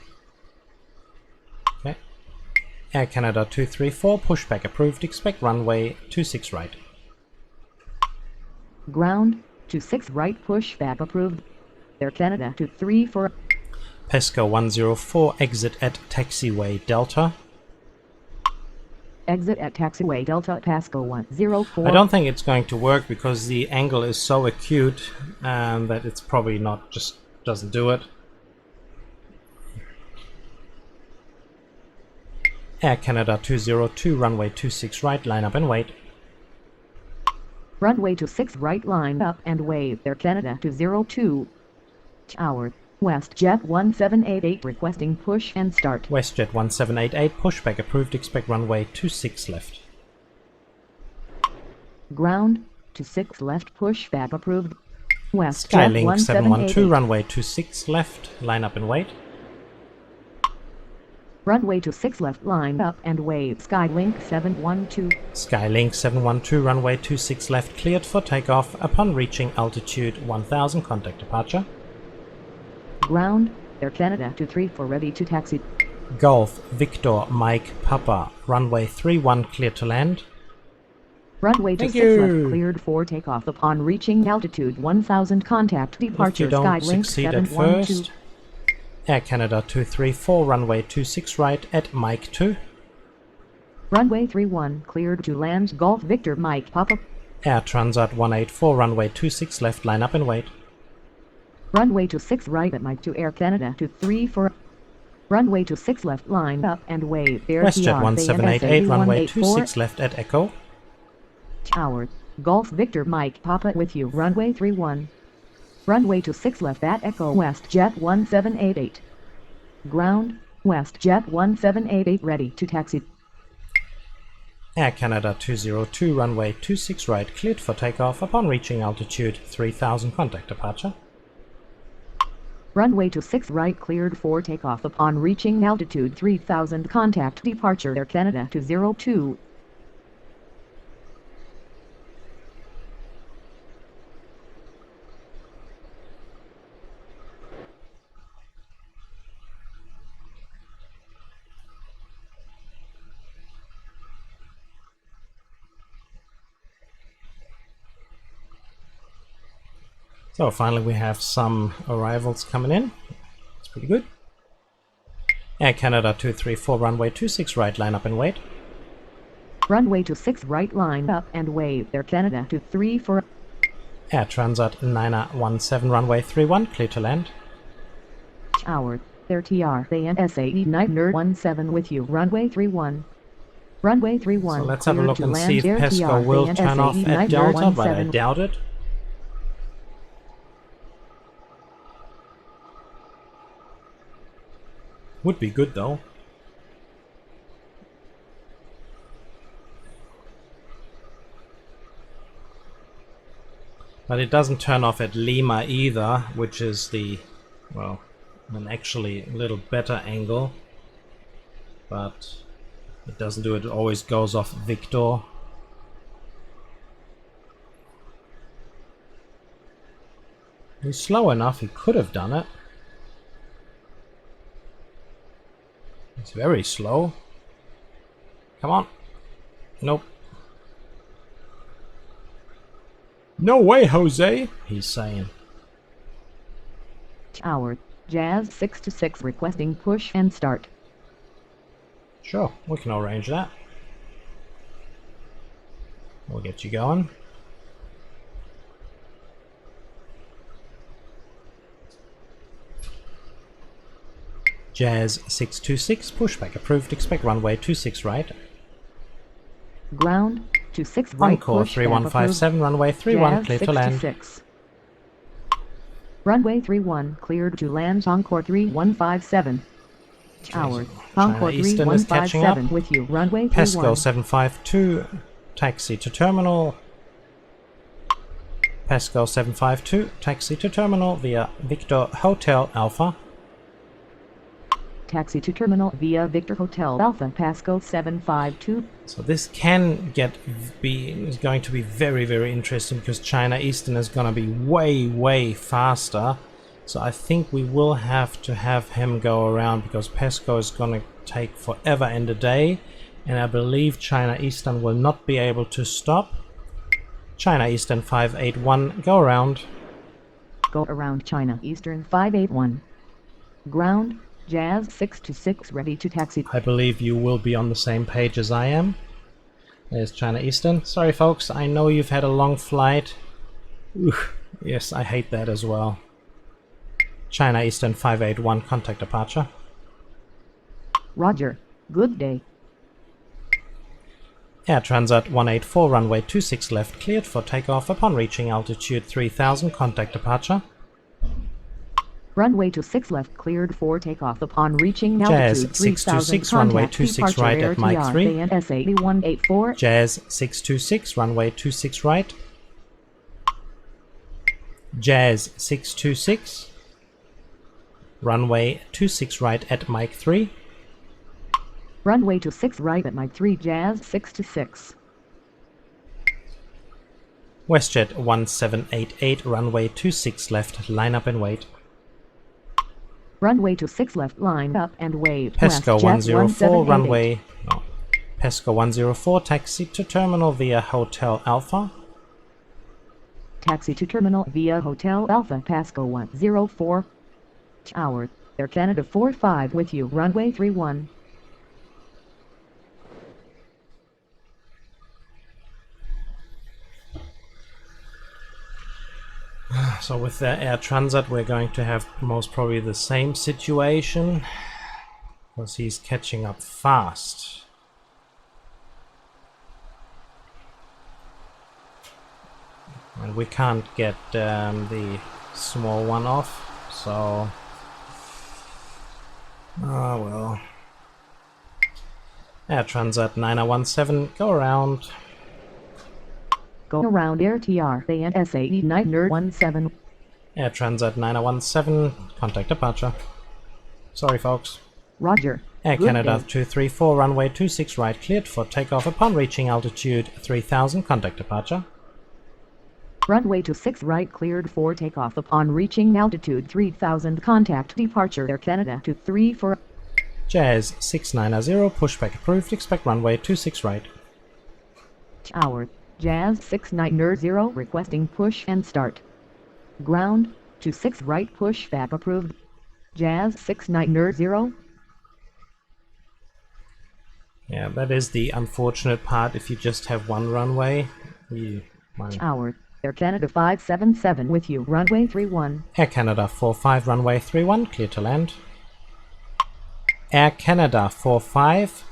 Okay. Air Canada 234, pushback approved, expect runway 26 right. Ground 26 right, pushback approved. Air Canada 234. Pesco 104, exit at taxiway Delta. Exit at taxiway Delta. Pasco 104. I don't think it's going to work because the angle is so acute that it's probably not, just doesn't do it. Air Canada 202, runway 26 right, line up and wait. Runway 26 right, line up and wait. Air Canada 202. Tower. WestJet 1788 requesting push and start. WestJet 1788, pushback approved, expect runway 26 left. Ground 26 left, pushback approved. WestJet Skylink 712, 1788. runway 26 left, line up and wait. Runway 26 left, line up and wait. Skylink 712. Skylink 712, runway 26 left, cleared for takeoff. Upon reaching altitude 1000, contact departure. Ground Air Canada 234 ready to taxi. Golf Victor Mike Papa, runway 31, clear to land. Runway Thank 26 you. left cleared for takeoff. Upon reaching altitude 1000, contact If you departure. don't Skylink succeed at 712. first. Air Canada 234, runway 26 right at Mike 2. Runway 31 cleared to land. Golf Victor Mike Papa. Air Transat 184, runway 26 left, line up and wait. Runway 26 right at Mike 2. Air Canada 234. Runway 26 left, line up and wait. Air WestJet 1788, runway 184. 26 left at Echo. Tower. Golf Victor Mike Papa with you. Runway 31. Runway 26 left at Echo. WestJet 1788. Ground. WestJet 1788 ready to taxi. Air Canada 202, runway 26 right, cleared for takeoff. Upon reaching altitude 3000, contact departure. Runway 26 right cleared for takeoff. Upon reaching altitude 3000, contact departure. Air Canada 202. So finally we have some arrivals coming in. It's pretty good. Air Canada 234, runway 26 right, line up and wait. Runway 26 right, line up and wait. Air Canada 234. Air Transat 917, runway 31, clear to land. Tower. Air TR and SAE Nightmare 17 with you. Runway 31. Runway 31. So let's have a look to and see if land Pesco ATR, will and turn off SAE at Delta, but I 917. doubt it. Would be good though. But it doesn't turn off at Lima either, which is the, well, an actually a little better angle. But it doesn't do it, it always goes off Victor. He's slow enough, he could have done it. It's very slow. Come on. Nope. No way, Jose, he's saying. Tower, Jazz 626 requesting push and start. Sure, we can arrange that. We'll get you going. Jazz 626, pushback approved, expect runway 26 right. Ground, 26 right Encore push 3157, runway 31, clear to land. 66. Runway 31, cleared to land Encore 3157. Tower, Encore Eastern is catching up. 3157 with you, runway 31. Pesco 752, taxi to terminal. Pesco 752, taxi to terminal via Victor Hotel Alpha. Taxi to terminal via Victor Hotel Alpha, Pasco 752. So this can is going to be very, very interesting because China Eastern is going to be way, way faster. So I think we will have to have him go around because Pesco is going to take forever and a day. And I believe China Eastern will not be able to stop. China Eastern 581, go around. Go around China Eastern 581. Ground, Jazz 626 ready to taxi. I believe you will be on the same page as I am. There's China Eastern. Sorry folks, I know you've had a long flight. Yes, I hate that as well. China Eastern 581, contact departure. Roger, good day. Air Transat 184, runway 26 left, cleared for takeoff upon reaching altitude 3000, contact departure. Runway 26 left, cleared for takeoff upon reaching Jazz altitude 3000, 626, runway 26 right at Mike 3. And SAE 184. Jazz 626, runway 26 right. Jazz 626, runway 26 right at Mike 3. Runway 26 right at Mike 3, Jazz 626. WestJet 1788, runway 26 left, line up and wait. Runway 26 left, line up and wait. Pesco WestJet 104, 1788. runway... No. Pesco 104, taxi to terminal via Hotel Alpha. Taxi to terminal via Hotel Alpha, Pasco 104. Tower, Air Canada 45 with you, runway 31. So with the Air Transat we're going to have most probably the same situation because he's catching up fast. And we can't get the small one off, so... Oh well. Air Transat 9017, go around. Go around Air TR and SAE 917. Air Transat 9017, contact departure. Sorry folks. Roger. Air Good Canada day. 234, runway 26 right, cleared for takeoff upon reaching altitude 3000, contact departure. Runway 26 right, cleared for takeoff upon reaching altitude 3000, contact departure Air Canada 234. Jazz 690, pushback approved, expect runway 26 right. Tower, Jazz 690 requesting push and start. Ground, 26 right, pushback approved. Jazz 690. Yeah, that is the unfortunate part if you just have one runway. Tower, Air Canada 577 with you, runway 31. Air Canada 45, runway 31, clear to land. Air Canada 45,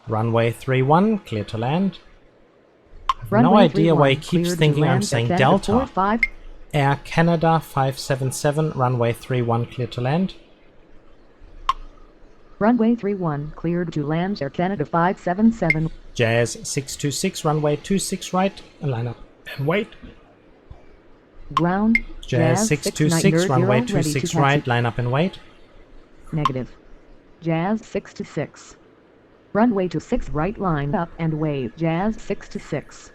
Runway 31, clear to land. I have Runway no idea why he 31, keeps cleared to thinking I'm land saying at Canada Delta. 45. Air Canada 577, runway 31, clear to land. Runway 31, cleared to land Air Canada 577. Jazz 626, runway 26 right, and line up and wait. Ground, Jazz 626, runway 26 right, taxi. line up and wait. Negative. Jazz 626. Runway 26 right, line up and wave. Jazz 626.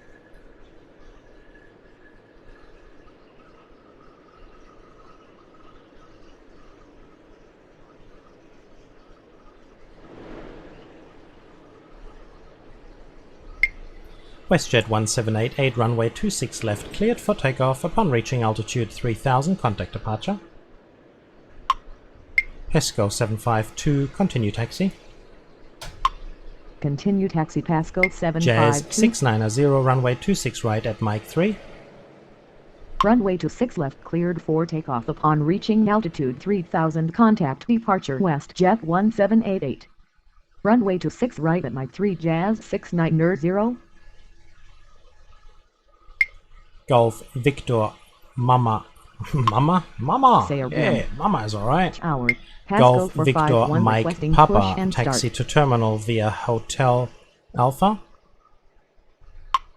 WestJet 1788, runway 26 left, cleared for takeoff upon reaching altitude 3000, contact departure. PESCO 752, continue taxi. Continue taxi Pasco 752. Jazz 690, runway 26 right at Mike 3. Runway 26 left, cleared for takeoff upon reaching altitude 3000, contact departure WestJet 1788. Runway 26 right at Mike 3, Jazz 690. Golf Victor Mama. Mama! Say Yeah, Mama is alright. Tower. Golf for Victor 51, Mike requesting Papa, push and taxi start. to terminal via Hotel Alpha.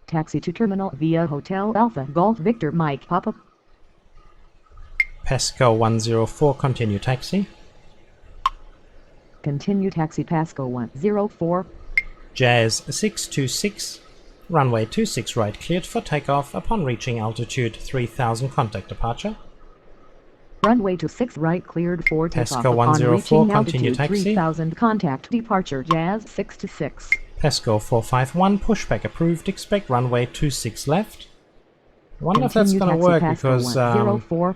Taxi to terminal via Hotel Alpha. Golf Victor Mike Papa. PESCO 104, continue taxi. Continue taxi Pasco 104. Jazz 626, runway 26 right, cleared for takeoff upon reaching altitude 3000, contact departure. Runway 26 right, cleared for takeoff PESCO upon 104, reaching continue altitude taxi. 3000, contact departure Jazz 626. PESCO 451, pushback approved, expect runway 26 left. I wonder if that's Continue going to taxi work Pasco because 104.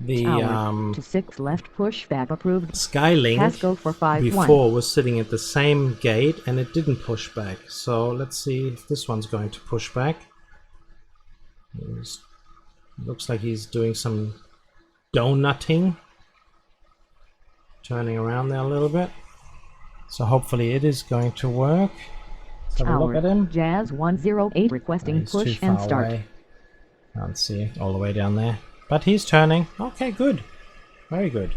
the Tower to 6 left, pushback approved. Skylink Pasco 451. before was sitting at the same gate and it didn't push back. So let's see if this one's going to push back. Looks like he's doing some donutting. Turning around there a little bit. So hopefully it is going to work. Let's have a look at him. Jazz 108 requesting He's push too and far start. away. Can't see it all the way down there. But he's turning. Okay, good. Very good.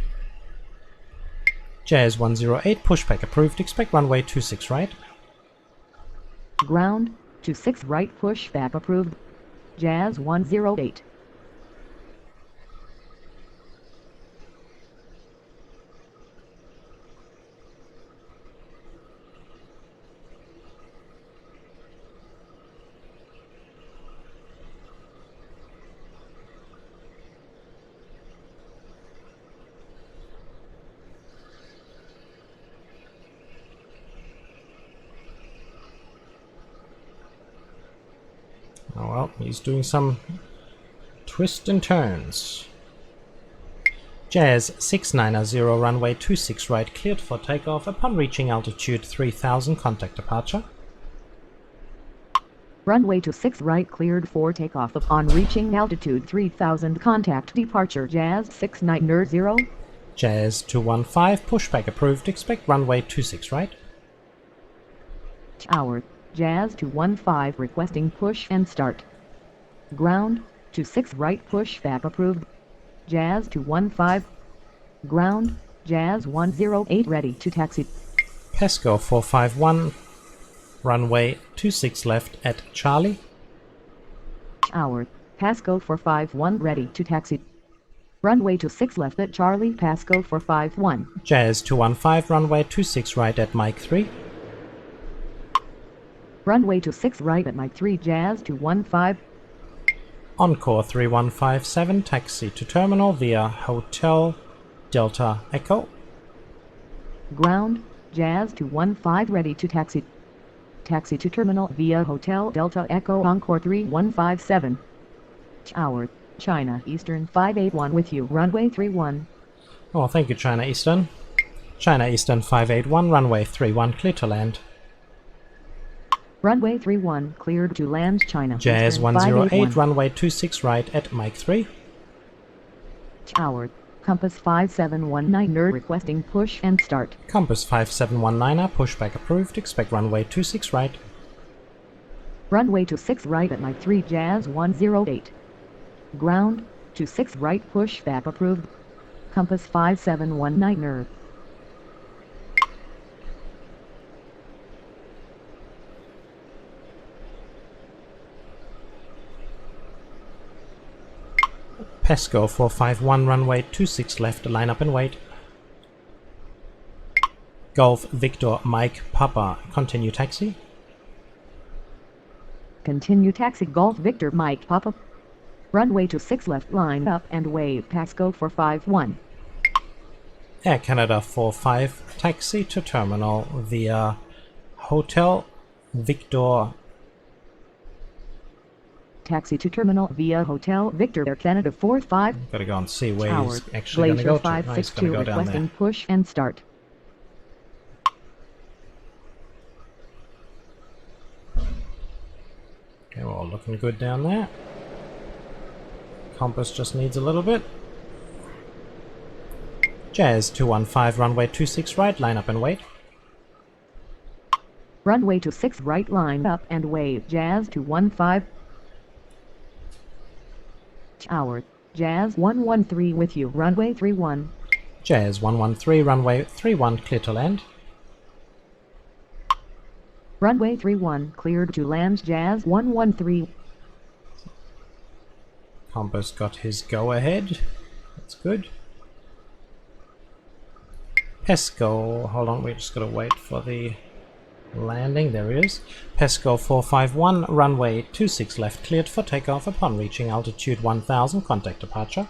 Jazz 108, pushback approved. Expect runway 26 right. Ground to 6 right, pushback approved. Jazz 108. Oh well, he's doing some twists and turns. Jazz 690, runway 26 right, cleared for takeoff upon reaching altitude 3000, contact departure. Runway 26 right, cleared for takeoff upon reaching altitude 3000, contact departure Jazz 690. Jazz 215, pushback approved. Expect runway 26 right. Tower Jazz 215 requesting push and start. Ground to 6 right, pushback approved. Jazz 215. Ground Jazz 108 ready to taxi. PESCO 451, runway 26 left at Charlie. Tower Pasco 451 ready to taxi. Runway 26 left at Charlie, Pasco 451. Jazz 215, runway 26 right at Mike 3. Runway 26 right at Mike 3, Jazz 215. Encore 3157, taxi to terminal via Hotel Delta Echo. Ground Jazz 215 ready to taxi. Taxi to terminal via Hotel Delta Echo, Encore 3157. Tower China Eastern 581 with you, runway 31. Oh, thank you, China Eastern. China Eastern 581, runway 31, clear to land. Runway 31 cleared to land, China Jazz Eastern 108, 581. runway 26 right at Mike 3. Tower Compass 5719er requesting push and start. Compass 5719er, pushback approved, expect runway 26 right. Runway 26 right at Mike 3 Jazz 108. Ground, 26 right pushback approved. Compass 5719er. Pesco 451, runway 26 left, line up and wait. Golf Victor Mike Papa, continue taxi. Continue taxi Golf Victor Mike Papa. Runway 26 left, line up and wait. Pasco 451. Air Canada 45, taxi to terminal via Hotel Victor. Taxi to terminal via Hotel Victor Air Canada 45. Gotta go and see where Tower, he's actually gonna go Glacier to. No, he's 562 gonna go down requesting there. push and start. Okay, we're all looking good down there. Compass just needs a little bit. Jazz 215, runway 26 right, line up and wait. Runway 26 right, line up and wait. Jazz 215. Tower, Jazz 113 with you. Runway 31. Jazz 113, runway 31, clear to land. Runway 31 cleared to land. Jazz 113. Compass got his go ahead. That's good. Pesco, hold on, we just gotta wait for the landing. There it is. Pesco 451, runway 26 left, cleared for takeoff upon reaching altitude 1000, contact departure.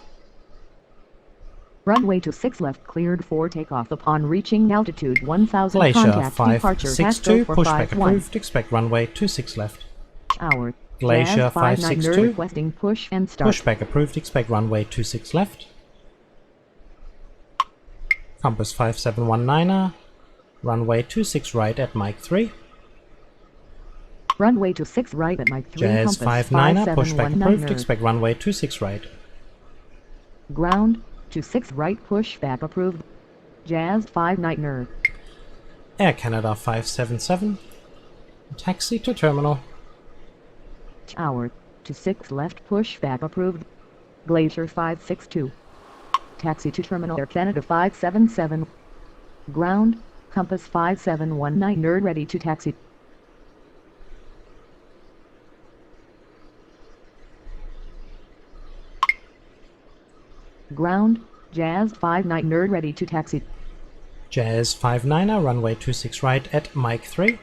Runway 26 left, cleared for takeoff upon reaching altitude 1000. Glacier Contact departure. 562, Pasco pushback 451. approved, expect runway 26 left. Tower, Glacier Jazz 59er 562, requesting push and start. pushback approved, expect runway 26 left. Compass 5719er, runway 26 right at Mike 3. Runway 26 right at Mike 3. Jazz Compass 59er, pushback 5719er. approved, expect runway 26 right. Ground, 26 right pushback approved. Jazz 59er. Air Canada 577, taxi to terminal. Tower, 26 left pushback approved. Glacier 562. Taxi to terminal Air Canada 577. Ground, Compass 5719er ready to taxi. Ground, Jazz 59er ready to taxi. Jazz 59er, runway 26 right at Mike 3.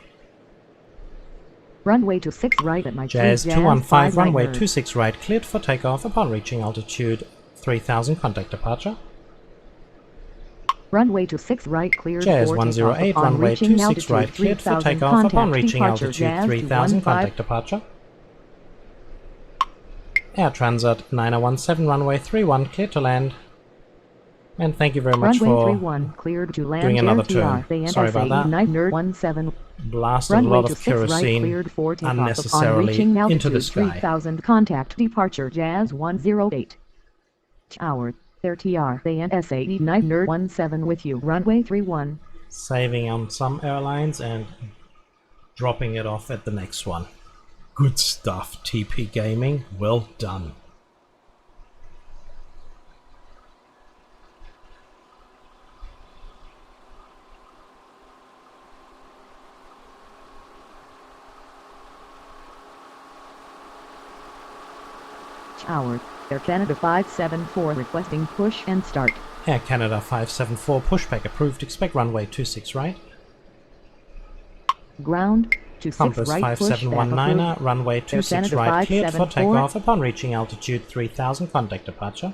Runway 26 right at Mike 3. Jazz 215, runway 59er. 26 right, cleared for takeoff upon reaching altitude 3000, contact departure. Runway 26 right cleared Jazz for 108, takeoff upon runway reaching 26 altitude right, cleared for 3000. takeoff upon Contact reaching departure. altitude Jazz 3000, 215. contact departure. Air Transat 9017, runway 31, clear to land. And thank you very much Runway for 31 cleared to land. doing another RTR. turn. Sorry about that. 17. blasted a Runway lot of 26 right kerosene cleared for takeoff upon unnecessarily reaching into the altitude sky. 3000. Contact departure Jazz 108. Tower, RTR and SAE 917 with you. Runway 31. Saving on some airlines and dropping it off at the next one. Good stuff, TP Gaming. Well done. Tower, Air Canada 574 requesting push and start. Air Canada 574, pushback approved. Expect runway 26 right. Ground, 26 Compass right pushback 5719er, approved. runway 26 Canada right, cleared for 574. takeoff upon reaching altitude 3000, contact departure.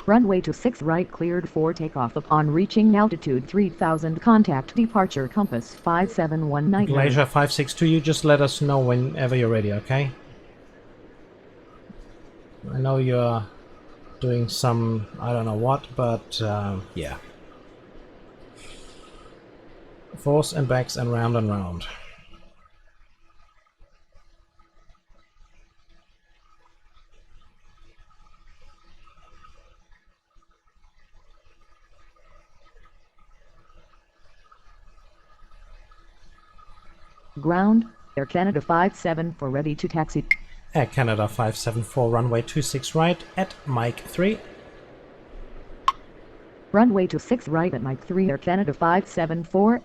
Runway 26 right cleared for takeoff upon reaching altitude 3000. Contact departure Compass 5719. Glacier 562, you just let us know whenever you're ready, okay? I know you're doing some, I don't know what, but yeah. Force and backs and round and round. Ground, Air Canada 574 ready to taxi. Air Canada 574, runway 26 right at Mike 3. Runway 26 right at Mike 3 Air Canada 574.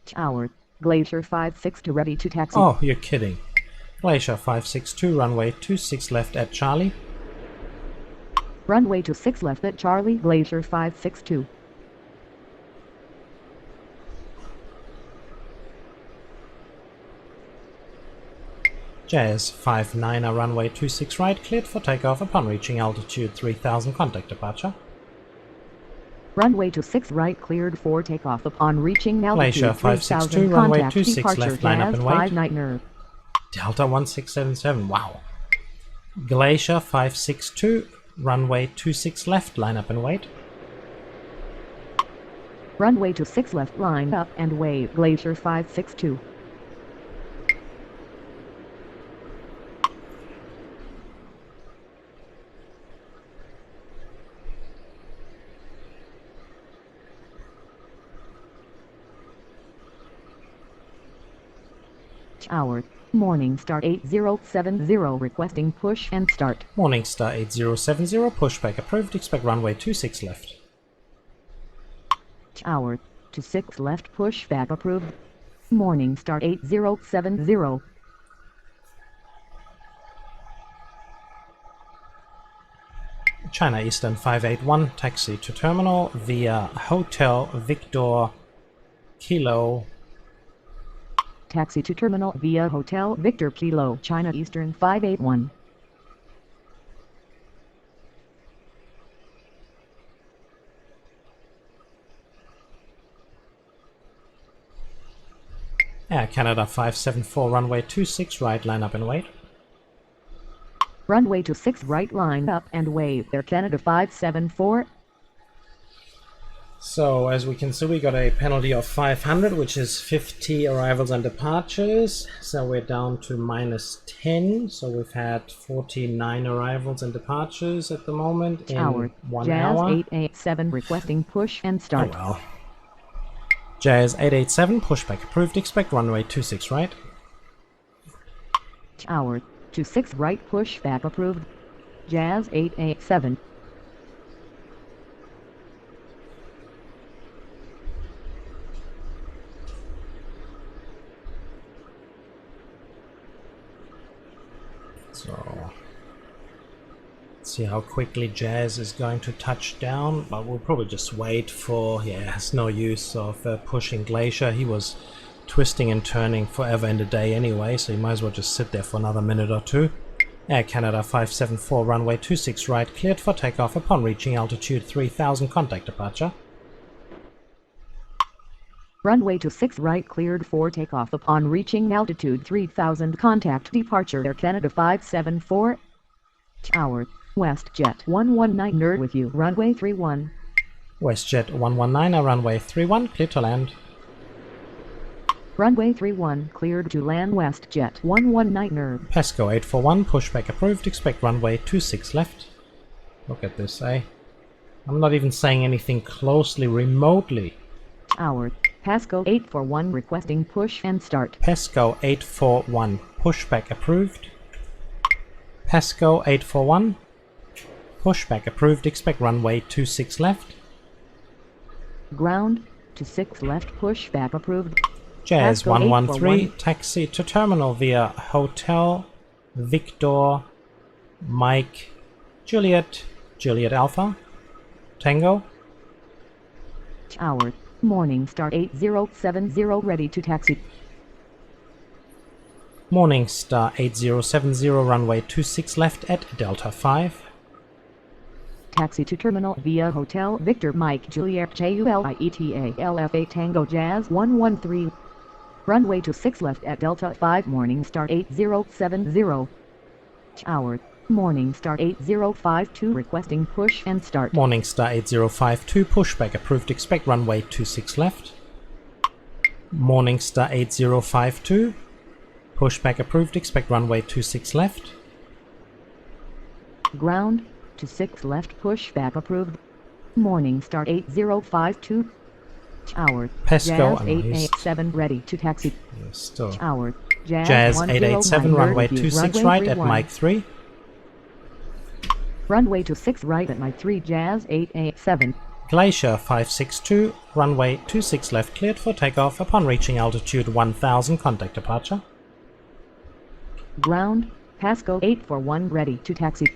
Tower, Glacier 562 ready to taxi. Oh, you're kidding. Glacier 562, runway 26 left at Charlie. Runway 26 left at Charlie, Glacier 562. Jazz 59, runway 26 right, cleared for takeoff upon reaching altitude 3000, contact departure. Runway 26 right cleared for takeoff upon reaching altitude Glacier 562, runway contact 26 departure left, line up Jazz and wait. 59er. Delta 1677, wow. Glacier 562, runway 26 left, line up and wait. Runway 26 left line up and wait Glacier 562. Tower, Morningstar 8070 requesting push and start. Morningstar 8070, pushback approved, expect runway 26 left. Tower, 26 left pushback approved. Morningstar 8070. China Eastern 581, taxi to terminal via Hotel Victor Kilo. Taxi to terminal via Hotel Victor Kilo, China Eastern 581. Air Canada 574, runway 26 right, line up and wait. Runway 26 right line up and wait Air Canada 574. So as we can see, we got a penalty of 500, which is 50 arrivals and departures. So we're down to -10. So we've had 49 arrivals and departures at the moment in Tower, 1 Jazz hour. 887 requesting push and start. Oh well. Jazz 887, pushback approved, expect runway 26 right. Tower, 26 right pushback approved. Jazz 887. So let's see how quickly Jazz is going to touch down, but we'll probably just wait for, yeah, it's no use of pushing Glacier. He was twisting and turning forever in the day anyway, so you might as well just sit there for another minute or two. Air Canada 574, runway 26 right, cleared for takeoff upon reaching altitude 3000, contact departure. Runway 26 right cleared for takeoff upon reaching altitude 3000, contact departure Air Canada 574. Tower, WestJet 119er with you, runway 31. WestJet 119, runway 31, clear to land. Runway 31 cleared to land WestJet 119er. Pesco 841, pushback approved, expect runway 26 left. Look at this, eh? I'm not even saying anything closely remotely. Tower, Pasco 841 requesting push and start. Pesco 841, pushback approved. Pesco 841, pushback approved, expect runway 26 left. Ground, 26 left pushback approved. Jazz Pasco 113, 841. taxi to terminal via Hotel Victor Mike Juliet Alpha Tango. Tower, Morningstar 8070 ready to taxi. Morningstar 8070, runway 26 left at Delta 5. Taxi to terminal via Hotel Victor Mike Juliet JULIETA LFA Tango Jazz 113. Runway 26 left at Delta 5 Morningstar 8070. Tower, Morningstar 8052 requesting push and start. Morningstar 8052, pushback approved, expect runway 26 left. Morningstar 8052, pushback approved, expect runway 26 left. Ground, 26 left pushback approved. Morningstar 8052. Tower. Pesco, Jazz oh no, he's 887 ready to taxi. still. Tower. Jazz 887, runway 26 right at Mike 3. Runway 26 right at Mike 3, Jazz 887. Glacier 562, runway 26 left cleared for takeoff upon reaching altitude 1000, contact departure. Ground. Pasco 841 ready to taxi.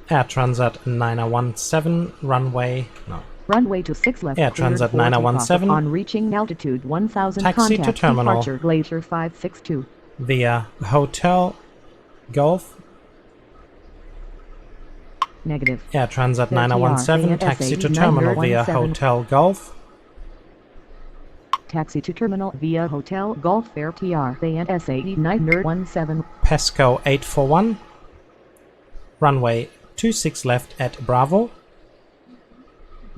Air Transat 9017, runway, no. Runway 26 left Air cleared Transat for 9017. takeoff upon reaching altitude 1000, Taxi to contact terminal. departure Glacier 562. Via Hotel Golf. Negative. Air Transat TR, 9017, taxi to terminal via 917. Hotel Golf. Taxi to terminal via Hotel Golf Air TR and SAE 917. Pesco 841, runway 26 left at Bravo.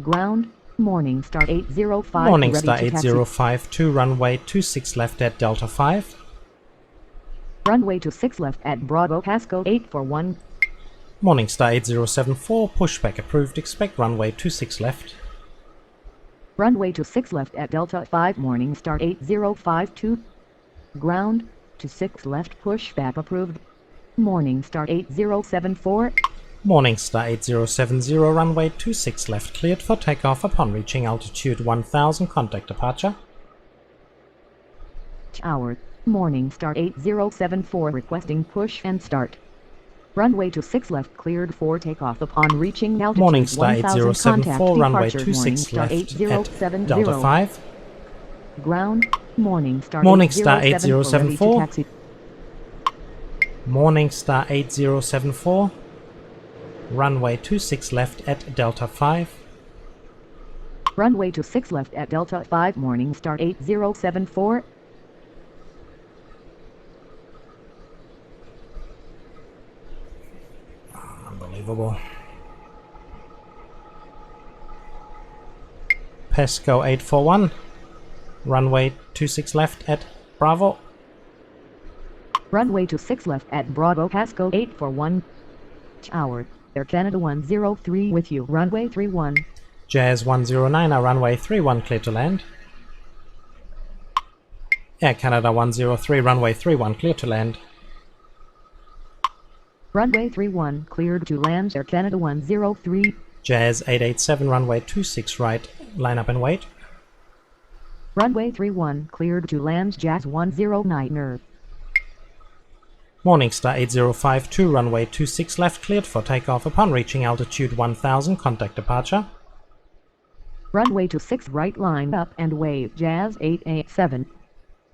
Ground. Morningstar 805 Morningstar ready to taxi. 8052, runway 26 left at Delta 5. Runway 26 left at Bravo Pasco 841. Morningstar 8074, pushback approved, expect runway 26 left. Runway 26 left at Delta 5 Morningstar 8052. Ground. 26 left pushback approved. Morningstar 8074. Morningstar 8070, runway 26 left cleared for takeoff upon reaching altitude 1000, contact departure. Tower. Morningstar 8074 requesting push and start. Runway 26 left cleared for takeoff upon reaching altitude Morningstar 1000, contact 8074, runway departure 26 Morningstar left 8070. at Delta 5. Ground. Morningstar Morningstar 8074 8074. ready to taxi. Morningstar 8074, runway 26 left at Delta 5. Runway 26 left at Delta 5 Morningstar 8074. Unbelievable. Pesco 841, runway 26 left at Bravo. Runway 26 left at Bravo Pasco 841. Tower. Air Canada 103 with you. Runway 31. Jazz 109, runway 31 clear to land. Air Canada 103, runway 31 clear to land. Runway 31 cleared to land. Air Canada 103. Jazz 887, runway 26 right, line up and wait. Runway 31 cleared to land. Jazz 109er. Morningstar 8052, runway 26 left cleared for takeoff upon reaching altitude 1000, contact departure. Runway 26 right line up and wave. Jazz 887.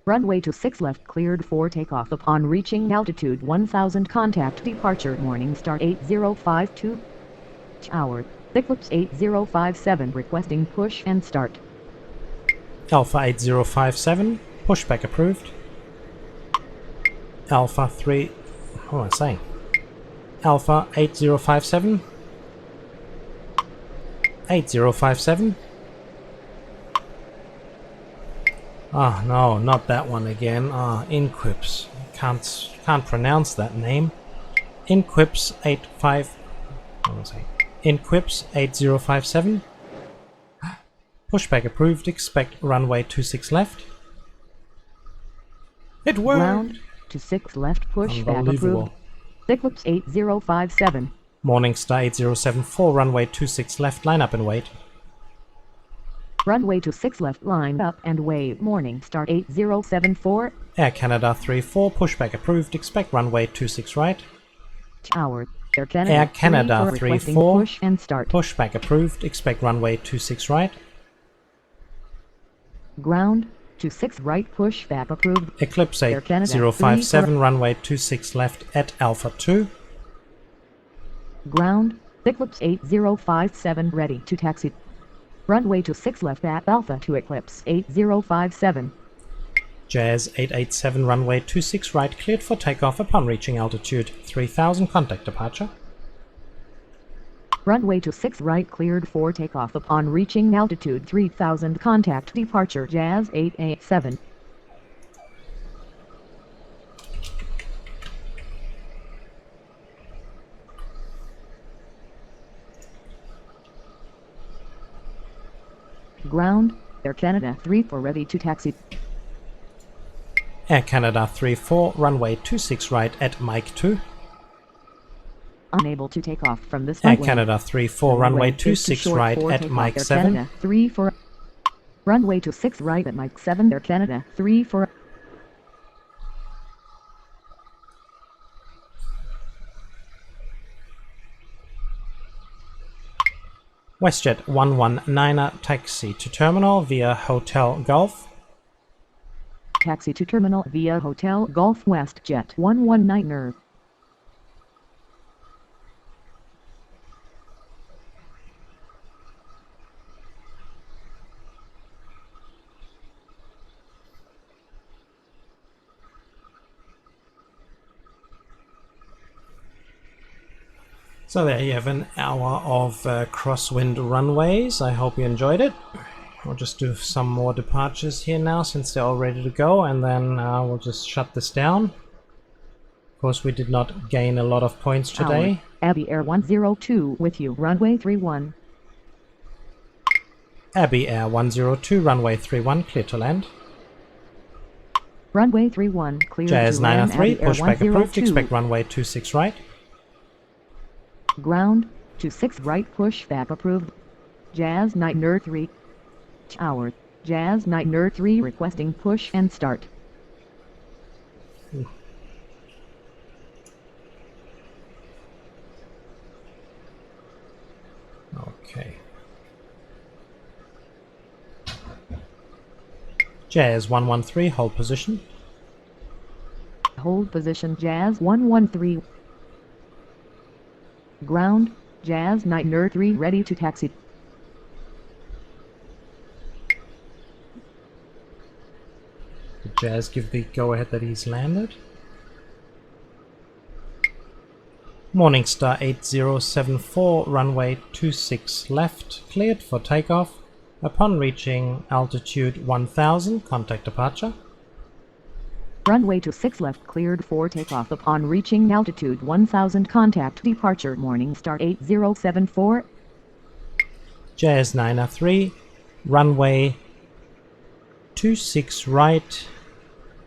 Runway 26 left cleared for takeoff upon reaching altitude 1000, contact departure Morningstar 8052. Tower. Eclipse 8057 requesting push and start. Alpha 8057, pushback approved. Alpha 3, what am I saying? Alpha 8057. 8057. Ah, no, not that one again. Ah, Inquips. Can't pronounce that name. Inquips 85. What was I? Inquips 8057. Pushback approved. Expect runway 26 left. It worked. Ground. 26 left pushback Unbelievable. approved. Eclipse 8057. Morningstar 8074, runway 26 left, line up and wait. Runway 26 left line up and wave. Morningstar 8074. Air Canada 34, pushback approved, expect runway 26 right. Tower. Air Canada, Air Canada 34, push and start. pushback approved, expect runway 26 right. Ground. 26 right pushback approved. Eclipse Air Canada 8057, runway 26 left at Alpha 2. Ground. Eclipse 8057 ready to taxi. Runway 26 left at Alpha 2 Eclipse 8057. Jazz 887, runway 26 right, cleared for takeoff upon reaching altitude 3000, contact departure. Runway 26 right cleared for takeoff upon reaching altitude 3000, contact departure Jazz 887. Ground. Air Canada 34 ready to taxi. Air Canada 34, runway 26 right at Mike 2. Unable to take off from this Air runway. Canada 34, runway 26 right at Mike 7. Canada 34. Runway 26 right at Mike 7. Air Canada 34. WestJet 119er, taxi to terminal via Hotel Golf. Taxi to terminal via Hotel Golf WestJet 119er. So there you have an hour of crosswind runways. I hope you enjoyed it. We'll just do some more departures here now since they're all ready to go, and then we'll just shut this down. Of course, we did not gain a lot of points today. Abbey Air 102 with you, runway 31. Abbey Air 102, runway 31, clear to land. Runway 31, clear Jazz to land. 903, Abbey Air pushback approved, 102. expect runway 26 right. Ground, 26 right, pushback approved. Jazz 903. Tower, Jazz 903 requesting push and start. Okay. Jazz 113, hold position. Hold position Jazz 113. Ground, Jazz 903 ready to taxi. Did Jazz give the go-ahead that he's landed? Morningstar 8074, runway 26 left, cleared for takeoff. Upon reaching altitude 1000, contact departure. Runway 26 left cleared for takeoff. Upon reaching altitude 1000, contact departure. Morningstar 8074. Jazz 903, runway 26 right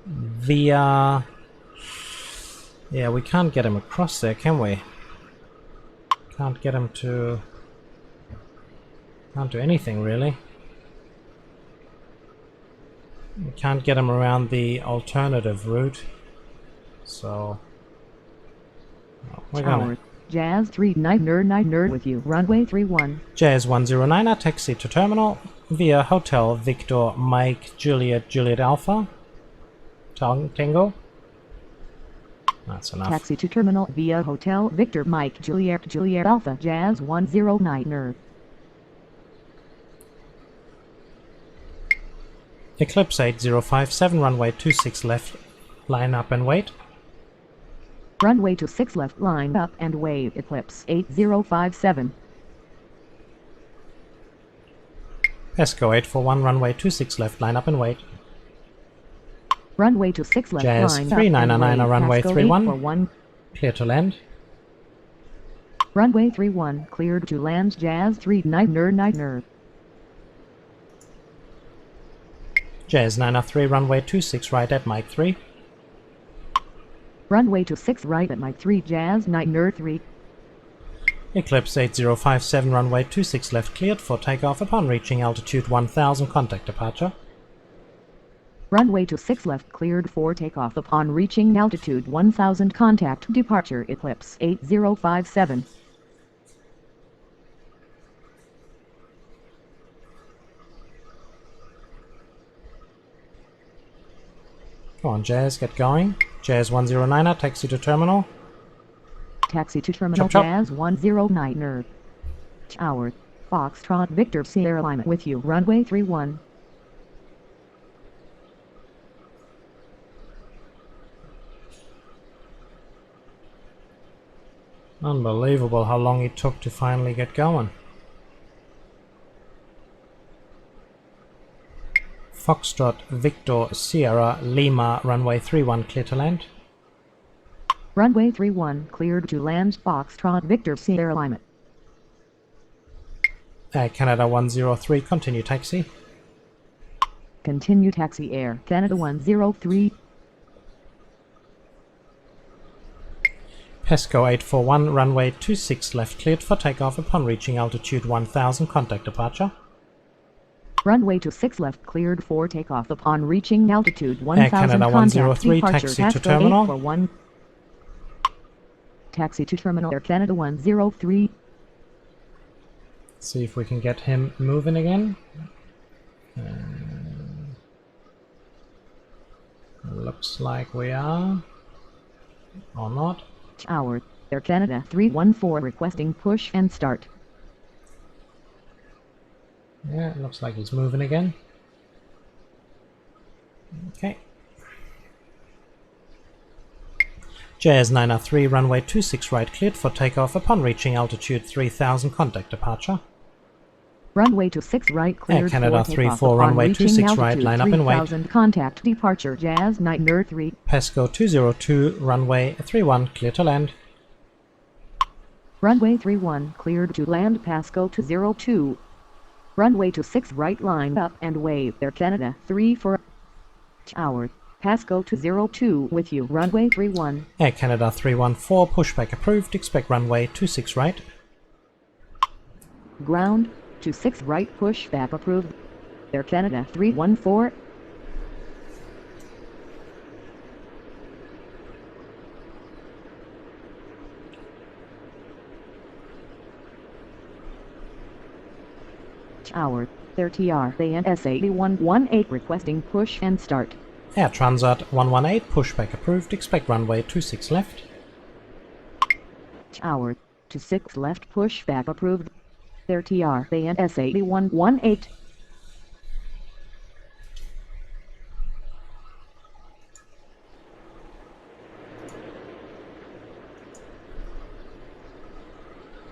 via... Yeah, we can't get him across there, can we? Can't get him to... Can't do anything, really. We can't get him around the alternative route. So... we're gonna... Jazz 39er with you, runway 31. Jazz 109er, taxi to terminal via Hotel Victor Mike Juliet Juliet Alpha. Tango. That's enough. Taxi to terminal via Hotel Victor Mike Juliet Juliet Alpha. Jazz 109er. Eclipse 8057, runway 26 left, line up and wait. Runway 26 left, line up and wait. Eclipse 8057. Pesco 841, runway 26 left, line up and wait. Runway 26 left, Jazz line 3999, up runway Pasco 31, 841. clear to land. Runway 31, cleared to land. Jazz 39er. Jazz 903, runway 26 right at Mike 3. Runway 26 right at Mike 3. Jazz 903. Eclipse 8057, runway 26 left, cleared for takeoff. Upon reaching altitude 1000, contact departure. Runway 26 left, cleared for takeoff. Upon reaching altitude 1000, contact departure. Eclipse 8057. Come on, Jazz, get going. Jazz 109er, taxi to terminal. Taxi to terminal. Chop, chop. Jazz 109er. Tower, Foxtrot Victor Sierra Lima with you, runway 31. Unbelievable how long it took to finally get going. Foxtrot Victor Sierra Lima, runway 31, clear to land. Runway 31, cleared to land. Foxtrot Victor Sierra Lima. Canada 103, continue taxi. Continue taxi Air Canada 103. Pesco 841, runway 26 left cleared for takeoff upon reaching altitude 1000, contact departure. Runway 26 left cleared for takeoff upon reaching altitude 1000, Air Canada contact 103, departure taxi to Pasco terminal. 841. Taxi to terminal Air Canada 103. See if we can get him moving again. Looks like we are. Or not. Tower, Air Canada 314 requesting push and start. Yeah, it looks like he's moving again. Okay. JS 903, runway 26 right cleared for takeoff upon reaching altitude 3000, contact departure. Runway 26 right cleared Air Canada for takeoff 34, upon runway reaching 26 right, altitude line up and wait. 3000, contact departure Jazz 903. Pesco 202, runway 31, clear to land. Runway 31 cleared to land Pasco 202. Runway 26 right line up and wave Air Canada 34. Tower, Pasco 202 with you. Runway 31. Air Canada 314, pushback approved, expect runway 26 right. Ground, 26 right pushback approved. Air Canada 314. Tower, Air TR ANS 8118 requesting push and start. Air Transat 118, pushback approved, expect runway 26 left. Tower, 26 left pushback approved. Air TR ANS 8118.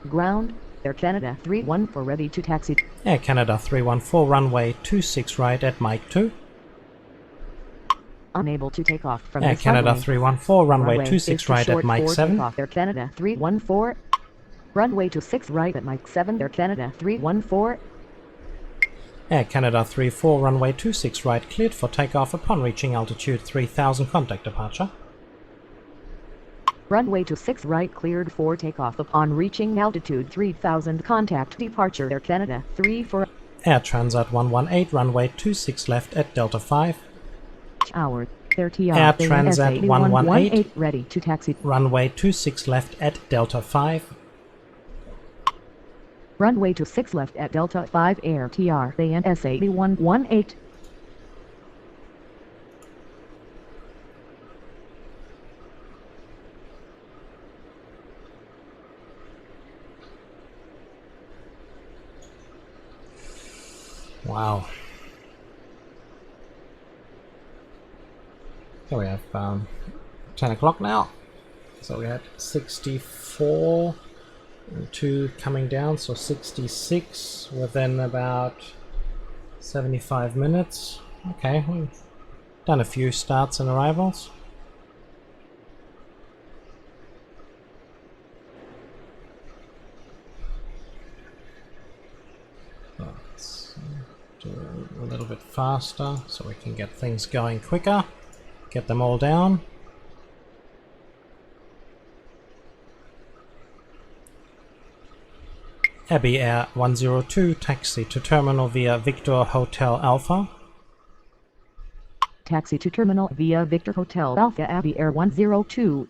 Ground, Air Canada 314 ready to taxi. Air Canada 314, runway 26 right at Mike 2. Unable to take off from Air this Canada runway. 314, runway Runway 26 is too right at short Mike for 7. takeoff. Air Canada 314. Runway 26 right at Mike 7. Air Canada 314. Air Canada 34, runway 26 right, cleared for takeoff upon reaching altitude 3000, contact departure. Runway 26 right cleared for takeoff upon reaching altitude 3000, contact departure Air Canada 34. Air Transat 118, runway 26 left at Delta 5. Tower, Air TR Air Transat 118, ready to taxi. runway 26 left at Delta 5. Runway 26 left at Delta 5 Air TR ANS 8118. Wow. So we have 10 o'clock now. So we had 64, and 2 coming down, so 66 within about 75 minutes. Okay, we've done a few starts and arrivals. Let's do a little bit faster so we can get things going quicker, get them all down. Abbey Air 102, taxi to terminal via Victor Hotel Alpha. Taxi to terminal via Victor Hotel Alpha Abbey Air 102.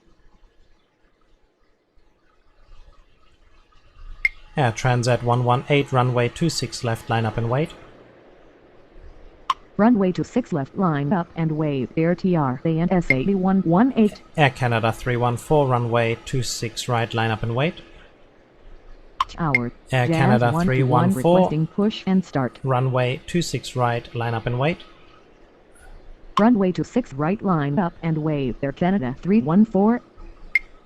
Air Transat 118, runway 26 left, line up and wait. Runway 26 left, line up and wave. Air TR ANS 8118. Air Canada 314, runway 26 right, line up and wait. Tower, Air Jazz Canada 121 314, requesting push and start. runway 26 right, line up and wait. Runway 26 right, line up and wave. Air Canada 314.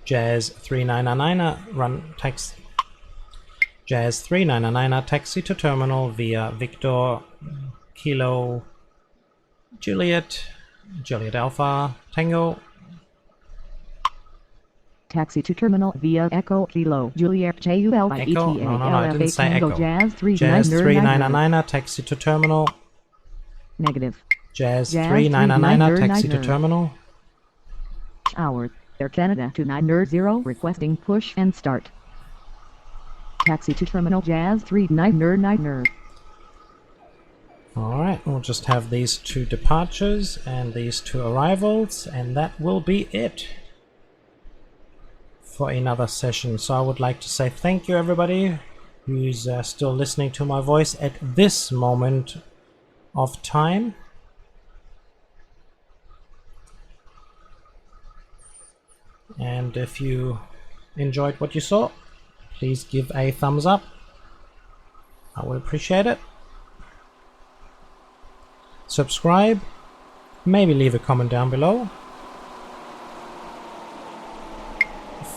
Jazz 3999, Jazz 3999, taxi to terminal via Victor Kilo Juliet Alpha Tango. Taxi to terminal via Echo Kilo Juliet JUL by Echo? ETA No, I didn't say Tango Echo. Jazz Jazz 3999. 3999, taxi to terminal. Negative. Jazz Jazz 3999, taxi to 3999. terminal. Tower, Air Canada 290 requesting push and start. Taxi to terminal Jazz 3999. Alright, we'll just have these 2 departures and these 2 arrivals, and that will be it for another session. So I would like to say thank you everybody who's still listening to my voice at this moment of time. And if you enjoyed what you saw, please give a thumbs up. I would appreciate it. Subscribe, maybe leave a comment down below.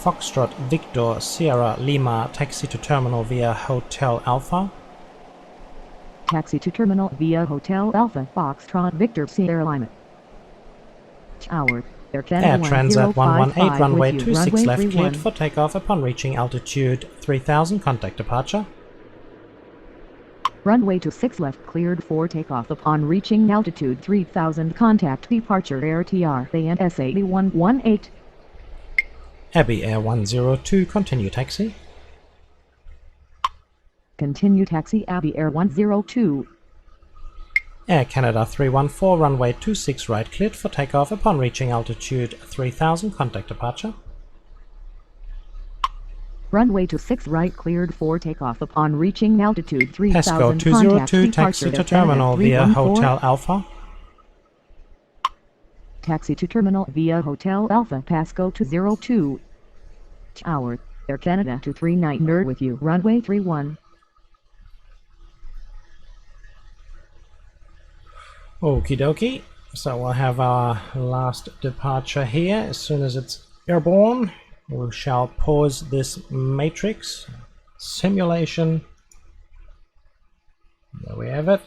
Foxtrot Victor Sierra Lima, taxi to terminal via Hotel Alpha. Taxi to terminal via Hotel Alpha Foxtrot Victor Sierra Lima. Tower, Air Canada Air Transat 118, runway 26 left, 31. cleared for takeoff upon reaching altitude 3000, contact departure. Runway 26 left cleared for takeoff upon reaching altitude 3000, contact departure Air TR and SA 118. Abbey Air 102, continue taxi. Continue taxi Abbey Air 102. Air Canada 314, runway 26 right, cleared for takeoff upon reaching altitude 3000, contact departure. Runway 26 right cleared for takeoff upon reaching altitude 3000, Pasco contact 202, departure taxi to Air Canada terminal via 314. Hotel Alpha. Taxi to terminal via Hotel Alpha Pasco 202. Tower, Air Canada 239 with you, runway 31. Okie dokie, so we'll have our last departure here. As soon as it's airborne, we shall pause this matrix simulation. There we have it,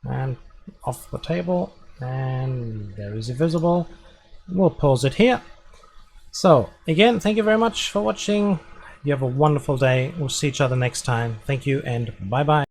and off the table, and there is a visible. We'll pause it here. So again, thank you very much for watching. You have a wonderful day. We'll see each other next time. Thank you and bye bye.